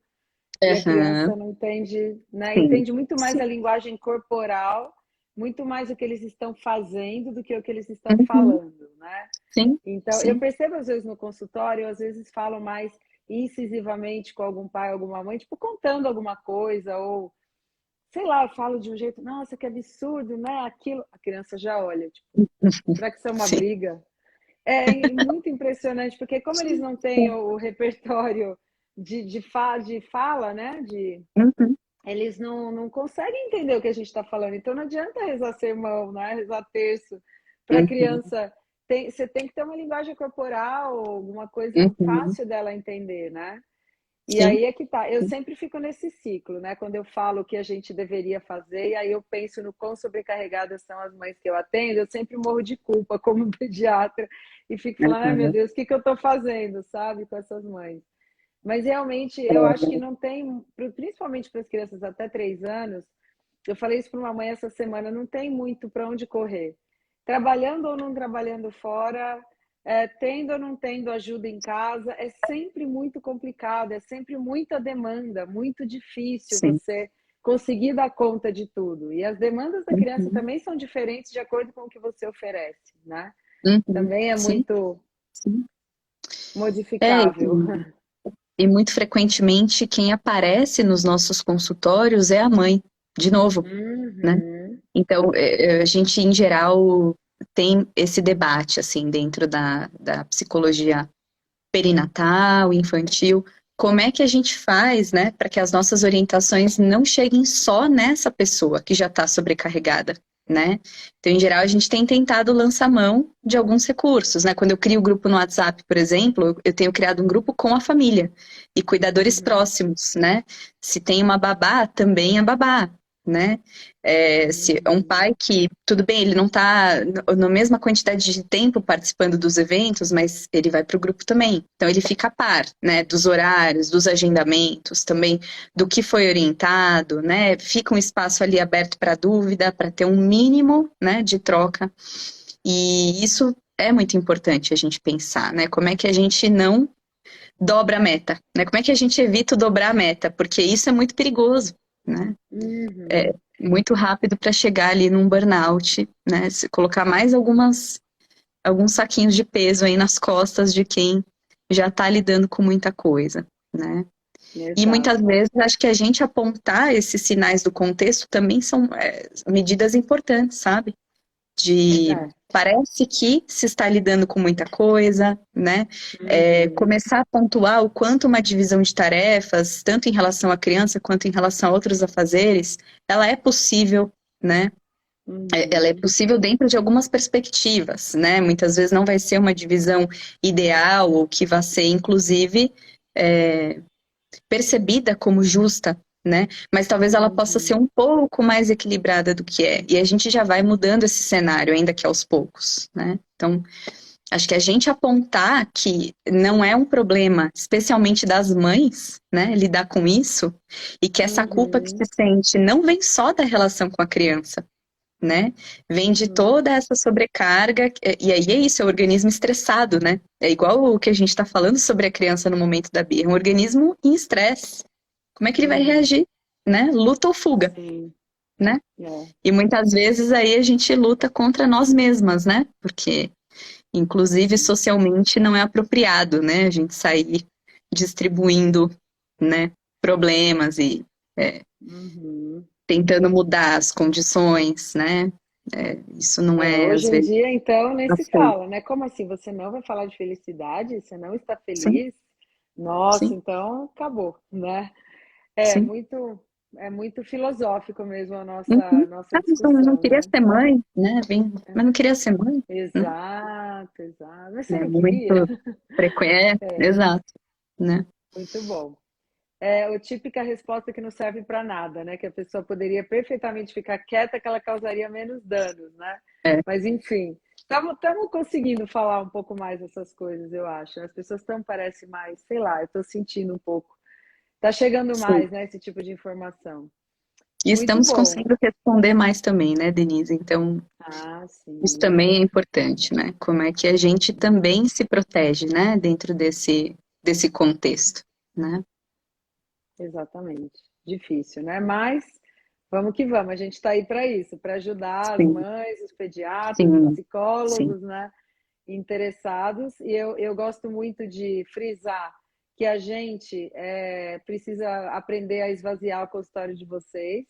e a Aham, criança não entende, né? sim, Entende muito mais sim. a linguagem corporal, muito mais o que eles estão fazendo do que o que eles estão Uhum, falando, né? sim, Então, eu sim. percebo às vezes no consultório, às vezes falam mais incisivamente com algum pai, alguma mãe, tipo contando alguma coisa, ou sei lá, eu falo de um jeito, nossa, que absurdo, né? Aquilo, a criança já olha, tipo, será que isso é uma Sim. briga? É muito impressionante, porque como eles não têm o repertório de fala, né? Uhum, Eles não conseguem entender o que a gente está falando. Então não adianta rezar sermão, né? Rezar terço. Para a uhum, criança, você tem que ter uma linguagem corporal, alguma coisa uhum. fácil dela entender, né? E Sim, aí é que tá. Eu sempre fico nesse ciclo, né? Quando eu falo o que a gente deveria fazer, e aí eu penso no quão sobrecarregadas são as mães que eu atendo, eu sempre morro de culpa como pediatra e fico falando, ai meu uhum. Deus, o que que eu tô fazendo, sabe, com essas mães? Mas realmente eu acho que não tem, principalmente para as crianças até 3 anos, eu falei isso para uma mãe essa semana, não tem muito para onde correr. Trabalhando ou não trabalhando fora, tendo ou não tendo ajuda em casa, é sempre muito complicado, é sempre muita demanda, muito difícil Sim. você conseguir dar conta de tudo. E as demandas da criança Uhum, também são diferentes de acordo com o que você oferece, né? uhum. Também é Sim, muito sim. É, modificável. e muito frequentemente quem aparece nos nossos consultórios é a mãe, de novo, né? Uhum. Então, a gente, em geral, tem esse debate, assim, dentro da psicologia perinatal, infantil, como é que a gente faz, né, para que as nossas orientações não cheguem só nessa pessoa que já está sobrecarregada, né? Então, em geral, a gente tem tentado lançar mão de alguns recursos, né? Quando eu crio o grupo no WhatsApp, por exemplo, eu tenho criado um grupo com a família e cuidadores Uhum. próximos, né? Se tem uma babá, também é babá, né? Se é um Uhum. pai que, tudo bem, ele não está na mesma quantidade de tempo participando dos eventos, mas ele vai para o grupo também. Então ele fica a par, né, dos horários, dos agendamentos, também do que foi orientado, né? Fica um espaço ali aberto para dúvida, para ter um mínimo, né, de troca. E isso é muito importante a gente pensar, né? Como é que a gente não dobra a meta, né? Como é que a gente evita dobrar a meta? Porque isso é muito perigoso, né? Uhum. Muito rápido para chegar ali num burnout, né? Se colocar mais alguns saquinhos de peso aí nas costas de quem já está lidando com muita coisa, né? E muitas Exato. vezes acho que a gente apontar esses sinais do contexto também são medidas importantes, sabe? De É. parece que se está lidando com muita coisa, né? Uhum. Começar a pontuar o quanto uma divisão de tarefas, tanto em relação à criança quanto em relação a outros afazeres, ela é possível, né? Ela é Uhum. possível dentro de algumas perspectivas, né? Muitas vezes não vai ser uma divisão ideal ou que vai ser, inclusive, é, percebida como justa, né? Mas talvez ela possa ser Uhum. um pouco mais equilibrada do que é. E a gente já vai mudando esse cenário, ainda que aos poucos, né? Então, acho que a gente apontar que não é um problema, especialmente das mães, né, lidar com isso, e que essa culpa que se Uhum. sente não vem só da relação com a criança, né? Vem de Uhum. toda essa sobrecarga, e aí é isso, é o organismo estressado, né? É igual o que a gente está falando sobre a criança no momento da birra, um organismo em estresse. Como é que ele vai Uhum. reagir, né? Luta ou fuga, Sim. né? É. E muitas vezes aí a gente luta contra nós mesmas, né? Porque, inclusive, Uhum. socialmente não é apropriado, né? A gente sair distribuindo, né, problemas e Uhum. tentando mudar as condições, né? Isso não é, Hoje às em vezes, dia, então, nem se aceito. fala, né? Como assim? Você não vai falar de felicidade? Você não está Sim, feliz? Nossa, sim, então acabou, né? É sim. muito, é muito filosófico mesmo a nossa, Uhum. nossa Ah, mas não discussão, queria né? ser mãe, né? Mas não queria ser mãe, né? Exato, exato. Mas você É não queria? muito frequente, exato, né? Muito bom. É a típica resposta que não serve para nada, né? Que a pessoa poderia perfeitamente ficar quieta, que ela causaria menos danos, né? É, Mas enfim, estamos conseguindo falar um pouco mais dessas coisas, eu acho. As pessoas estão, parece mais, sei lá, eu estou sentindo um pouco. Tá chegando sim. mais, né? Esse tipo de informação. E Muito estamos bom. conseguindo responder mais também, né, Denise? Então, Ah, isso sim. também é importante, né? Como é que a gente também se protege, né, dentro desse contexto, né? Exatamente. Difícil, né? Mas vamos que vamos. A gente está aí para isso, para ajudar as Sim, mães, os pediatras, os sim, sim. psicólogos, né? Interessados. E eu gosto muito de frisar que a gente precisa aprender a esvaziar o consultório de vocês,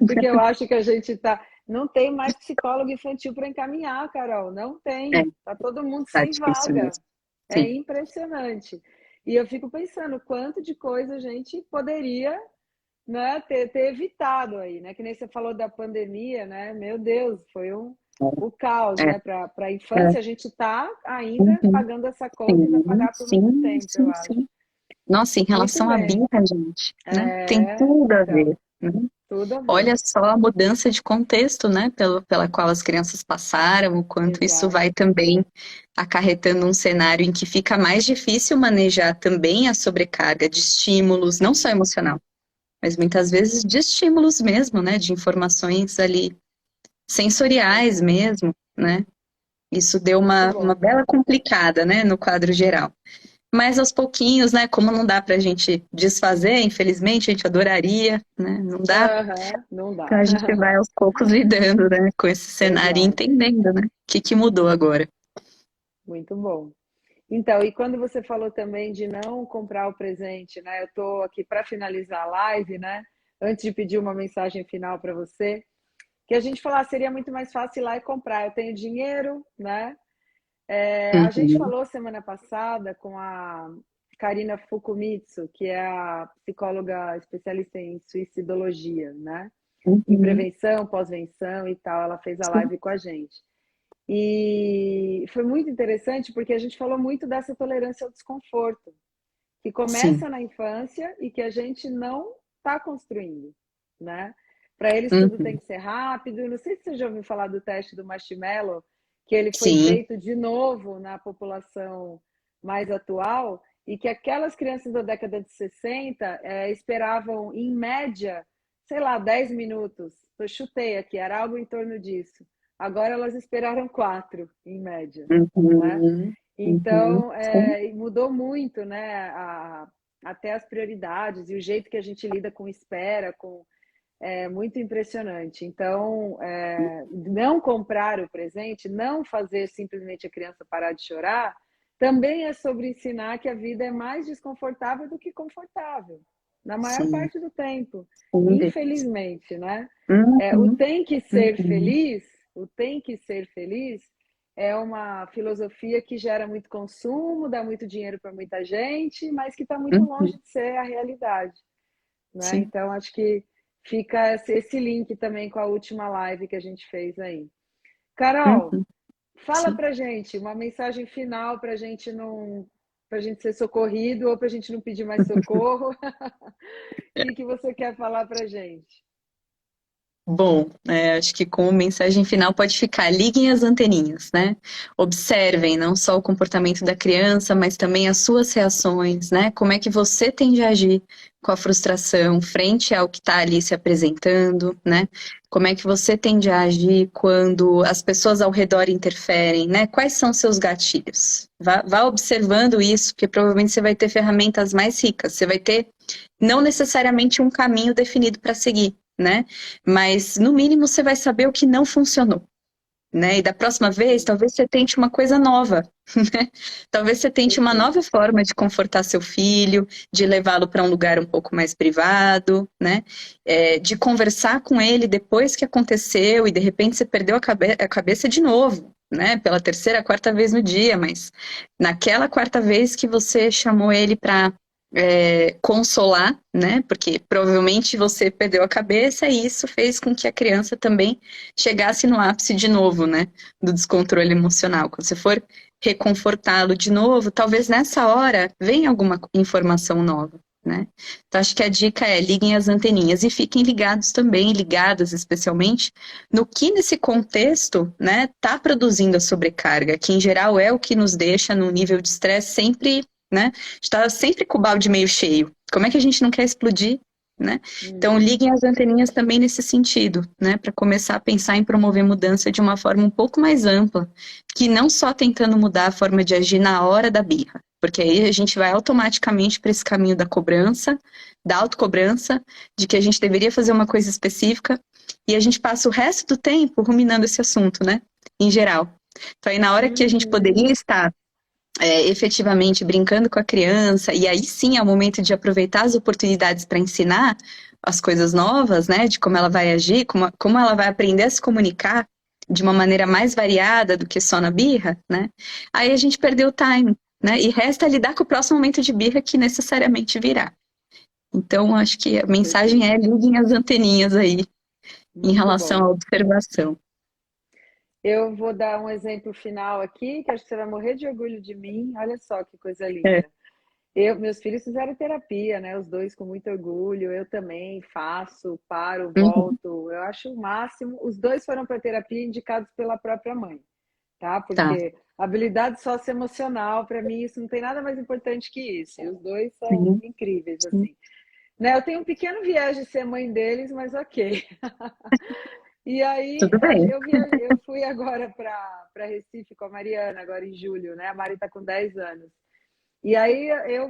Porque eu acho que a gente tá. Não tem mais psicólogo infantil para encaminhar, Carol. Não É, tem. Tá todo mundo tá sem difícil vaga. mesmo. É Sim, impressionante. E eu fico pensando quanto de coisa a gente poderia, né, ter evitado aí, né? Que nem você falou da pandemia, né? Meu Deus, foi o caos, é, né? Para a é. infância, a gente está ainda Uhum. pagando essa conta e vai Sim, pagar por muito sim, tempo, eu sim, acho. sim. Nossa, em Muito relação à bem. birra, gente, né? Tem É, tudo a ver, então, né? tudo a ver. Olha só a mudança de contexto, né, pela qual as crianças passaram, o quanto isso Exato. vai também acarretando um cenário em que fica mais difícil manejar também a sobrecarga de estímulos, não só emocional, mas muitas vezes de estímulos mesmo, né, de informações ali sensoriais Exato. mesmo, né? Isso deu Muito uma bom. bela complicada, né, no quadro geral. Mas aos pouquinhos, né? Como não dá pra gente desfazer, infelizmente, a gente adoraria, né? Não dá. Aham, não Então dá. a gente vai aos poucos lidando, né, com esse cenário e Exato. entendendo, né? O que que mudou agora. Muito bom. Então, e quando você falou também de não comprar o presente, né? Eu estou aqui para finalizar a live, né? Antes de pedir uma mensagem final para você, que a gente falar seria muito mais fácil ir lá e comprar. Eu tenho dinheiro, né? A gente Uhum, falou semana passada com a Karina Fukumitsu, que é a psicóloga especialista em suicidologia, né? Em uhum, prevenção, pós-venção e tal. Ela fez a sim, live com a gente. E foi muito interessante porque a gente falou muito dessa tolerância ao desconforto, que sim, começa na infância e que a gente não está construindo, né? Para eles tudo tem uhum, que ser rápido. Não sei se você já ouviu falar do teste do marshmallow, que ele foi sim, feito de novo na população mais atual e que aquelas crianças da década de 60 esperavam, em média, sei lá, 10 minutos. Eu chutei aqui, era algo em torno disso. Agora elas esperaram 4, em média, né? uhum, uhum, Então, sim, mudou muito, né? Até as prioridades e o jeito que a gente lida com espera, é muito impressionante. Então, não comprar o presente, não fazer simplesmente a criança parar de chorar, também é sobre ensinar que a vida é mais desconfortável do que confortável, na maior sim, parte do tempo, sem dúvida. infelizmente, né? O Uhum, tem que ser uhum, feliz, o tem que ser feliz é uma filosofia que gera muito consumo, dá muito dinheiro para muita gente, mas que está muito uhum, longe de ser a realidade, né? sim, Então, acho que fica esse link também com a última live que a gente fez aí. Carol, uhum, fala sim. pra gente uma mensagem final para a gente não, para gente ser socorrido ou para a gente não pedir mais socorro. O que você quer falar para gente? Bom, acho que como mensagem final pode ficar, liguem as anteninhas, né? Observem não só o comportamento da criança, mas também as suas reações, né? Como é que você tem de agir com a frustração frente ao que está ali se apresentando, né? Como é que você tem de agir quando as pessoas ao redor interferem, né? Quais são seus gatilhos? Vá observando isso, porque provavelmente você vai ter ferramentas mais ricas, você vai ter não necessariamente um caminho definido para seguir, né? Mas no mínimo você vai saber o que não funcionou, né? E da próxima vez, Perfeito, talvez você tente uma coisa nova, né? Talvez você tente uma perfeito. nova forma de confortar seu filho, de levá-lo para um lugar um pouco mais privado, né? De conversar com ele depois que aconteceu e de repente você perdeu a cabeça de novo. Né, pela terceira, quarta vez no dia, mas naquela quarta vez que você chamou ele para consolar, né? Porque provavelmente você perdeu a cabeça e isso fez com que a criança também chegasse no ápice de novo, né? Do descontrole emocional. Quando você for reconfortá-lo de novo, talvez nessa hora venha alguma informação nova, né? Então acho que a dica é liguem as anteninhas e fiquem ligados também, ligadas especialmente no que nesse contexto, né, tá produzindo a sobrecarga, que em geral é o que nos deixa num nível de estresse sempre, né? Está sempre com o balde meio cheio. Como é que a gente não quer explodir, né? Então, Uhum. liguem as anteninhas também nesse sentido, né? Para começar a pensar em promover mudança de uma forma um pouco mais ampla, que não só tentando mudar a forma de agir na hora da birra, porque aí a gente vai automaticamente para esse caminho da cobrança, da autocobrança, de que a gente deveria fazer uma coisa específica, e a gente passa o resto do tempo ruminando esse assunto, né? Em geral. Então, aí na hora que a gente Uhum. poderia estar efetivamente brincando com a criança, e aí sim é o momento de aproveitar as oportunidades para ensinar, as coisas novas, né? De como ela vai agir, como ela vai aprender a se comunicar de uma maneira mais variada do que só na birra, né? Aí a gente perdeu o time, né? E resta lidar com o próximo momento de birra que necessariamente virá. Então, acho que a mensagem é: Perfeito. liguem as anteninhas aí em Muito relação bom. à observação. Eu vou dar um exemplo final aqui, que acho que você vai morrer de orgulho de mim. Olha só que coisa É, linda. Meus filhos fizeram terapia, né? Os dois com muito orgulho. Eu também faço, paro, uhum, volto. Eu acho o máximo. Os dois foram para terapia indicados pela própria mãe, tá? tá. Porque habilidade socioemocional, para mim, isso não tem nada mais importante que isso. E os dois são Sim, incríveis, sim. assim. Né? Eu tenho um pequeno viés de ser mãe deles, mas ok. E aí Tudo bem. eu fui agora para Recife com a Mariana, agora em julho, né? A Mari está com 10 anos. E aí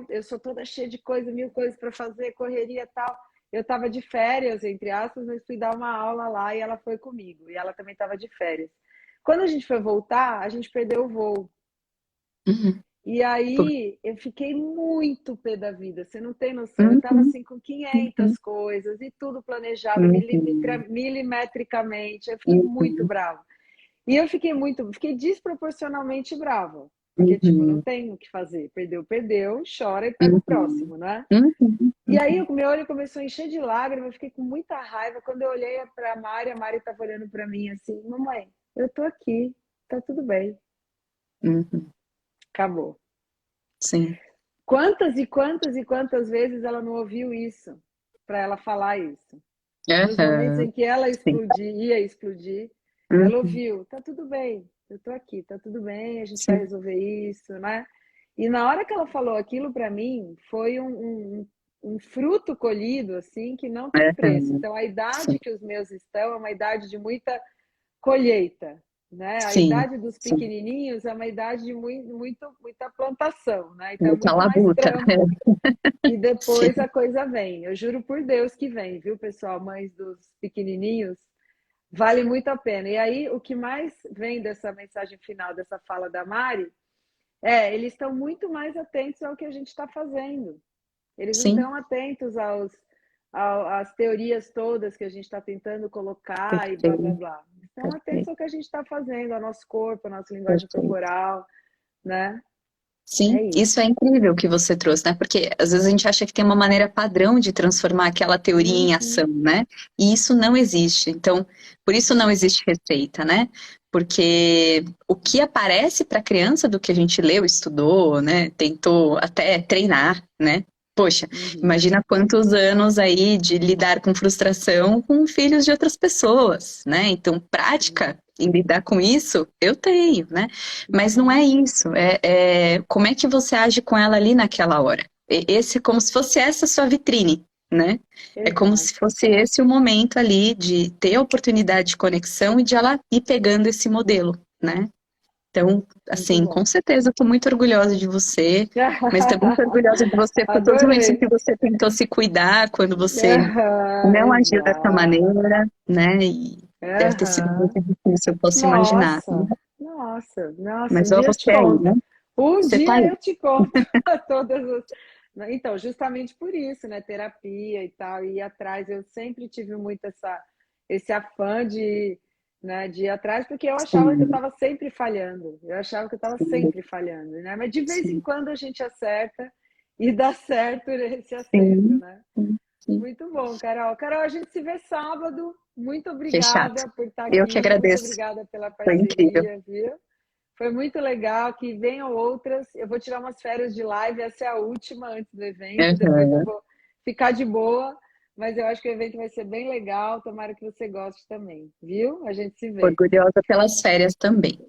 eu sou toda cheia de coisa, mil coisas para fazer, correria e tal. Eu estava de férias, entre aspas, mas fui dar uma aula lá e ela foi comigo. E ela também estava de férias. Quando a gente foi voltar, a gente perdeu o voo. Uhum. E Pô, aí eu fiquei muito pé da vida, você não tem noção. Eu estava uhum, assim com uhum, 500 coisas e tudo planejado uhum, milimetricamente. Eu fiquei muito uhum, brava. E eu fiquei desproporcionalmente brava. Porque, tipo, não uhum, tem o que fazer. Perdeu, perdeu, chora e pega o uhum, próximo, né? uhum, E aí uhum, o meu olho começou a encher de lágrimas, eu fiquei com muita raiva. Quando eu olhei para a Mari estava olhando para mim assim: Mamãe, eu tô aqui, tá tudo bem, uhum. acabou. Sim. Quantas e quantas e quantas vezes ela não ouviu isso para ela falar isso? Nos momentos Aham, em que ela sim. ia explodir, ela Uhum, ouviu, tá tudo bem, eu tô aqui, tá tudo bem, a gente vai sim. resolver isso, né? E na hora que ela falou aquilo para mim, foi um fruto colhido, assim, que não tem preço. Aham, Então, a idade sim. que os meus estão é uma idade de muita colheita, né? A Sim, idade dos sim. pequenininhos é uma idade de muita plantação, né? Então, é Muita muito mais labuta. trampo e Sim. depois a coisa vem. Eu juro por Deus que vem, viu, pessoal? Mães dos pequenininhos, vale muito a pena. E aí, o que mais vem dessa mensagem final, dessa fala da Mari, eles estão muito mais atentos ao que a gente está fazendo. Eles não Sim, estão atentos às teorias todas que a gente está tentando colocar e blá, blá, perfeito, blá. Estão atentos perfeito, ao que a gente está fazendo, ao nosso corpo, à nossa linguagem perfeito. corporal, né? Sim, É isso isso. é incrível que você trouxe, né? Porque às vezes a gente acha que tem uma maneira padrão de transformar aquela teoria em Uhum. ação, né? E isso não existe. Então, por isso não existe receita, né? Porque o que aparece para a criança do que a gente leu, estudou, né? Tentou até treinar, né? Poxa, Uhum. imagina quantos anos aí de lidar com frustração com filhos de outras pessoas, né? Então, prática em lidar com isso, eu tenho, né? Mas não é Uhum. isso. Como é que você age com ela ali naquela hora? Esse é como se fosse essa sua vitrine, né? É como se Exato. fosse esse o momento ali de ter a oportunidade de conexão e de ela ir pegando esse modelo, né? Então, Muito assim, com bom. certeza estou muito orgulhosa de você, mas também estou orgulhosa de você por todos os momentos em Adorei. que você tentou se cuidar, quando você Aham, não agiu dessa exato. maneira, né? E deve ter sido Aham. muito difícil, eu posso imaginar. Nossa, nossa, nossa. Mas Um ó, dia eu te você aí, conto. né? Um Você tá dia aí. eu te conto todas as. Então, justamente por isso, né? Terapia e tal, e ir atrás. Eu sempre tive muito esse afã de ir atrás, porque eu achava que eu Sim, estava sempre falhando. Eu achava que eu estava sim, sempre falhando, né? Mas de vez em sim, quando a gente acerta e dá certo esse acerto, sim, né? sim, sim. Muito bom, Carol. Carol, a gente se vê sábado. Muito Fechado. obrigada por estar Eu que aqui. Muito agradeço. obrigada pela Foi incrível. parceria, viu? Foi muito legal. Que venham outras. Eu vou tirar umas férias de live. Essa é a última antes do evento. Depois eu Uhum. vou ficar de boa. Mas eu acho que o evento vai ser bem legal. Tomara que você goste também, viu? A gente se vê. Orgulhosa pelas férias também.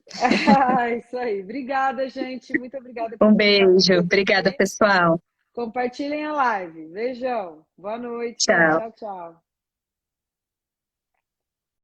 Isso aí. Obrigada, gente. Muito obrigada por Um confiar no beijo. Obrigada, PDT. pessoal. Compartilhem a live. Beijão. Boa noite. Tchau. Tchau, tchau.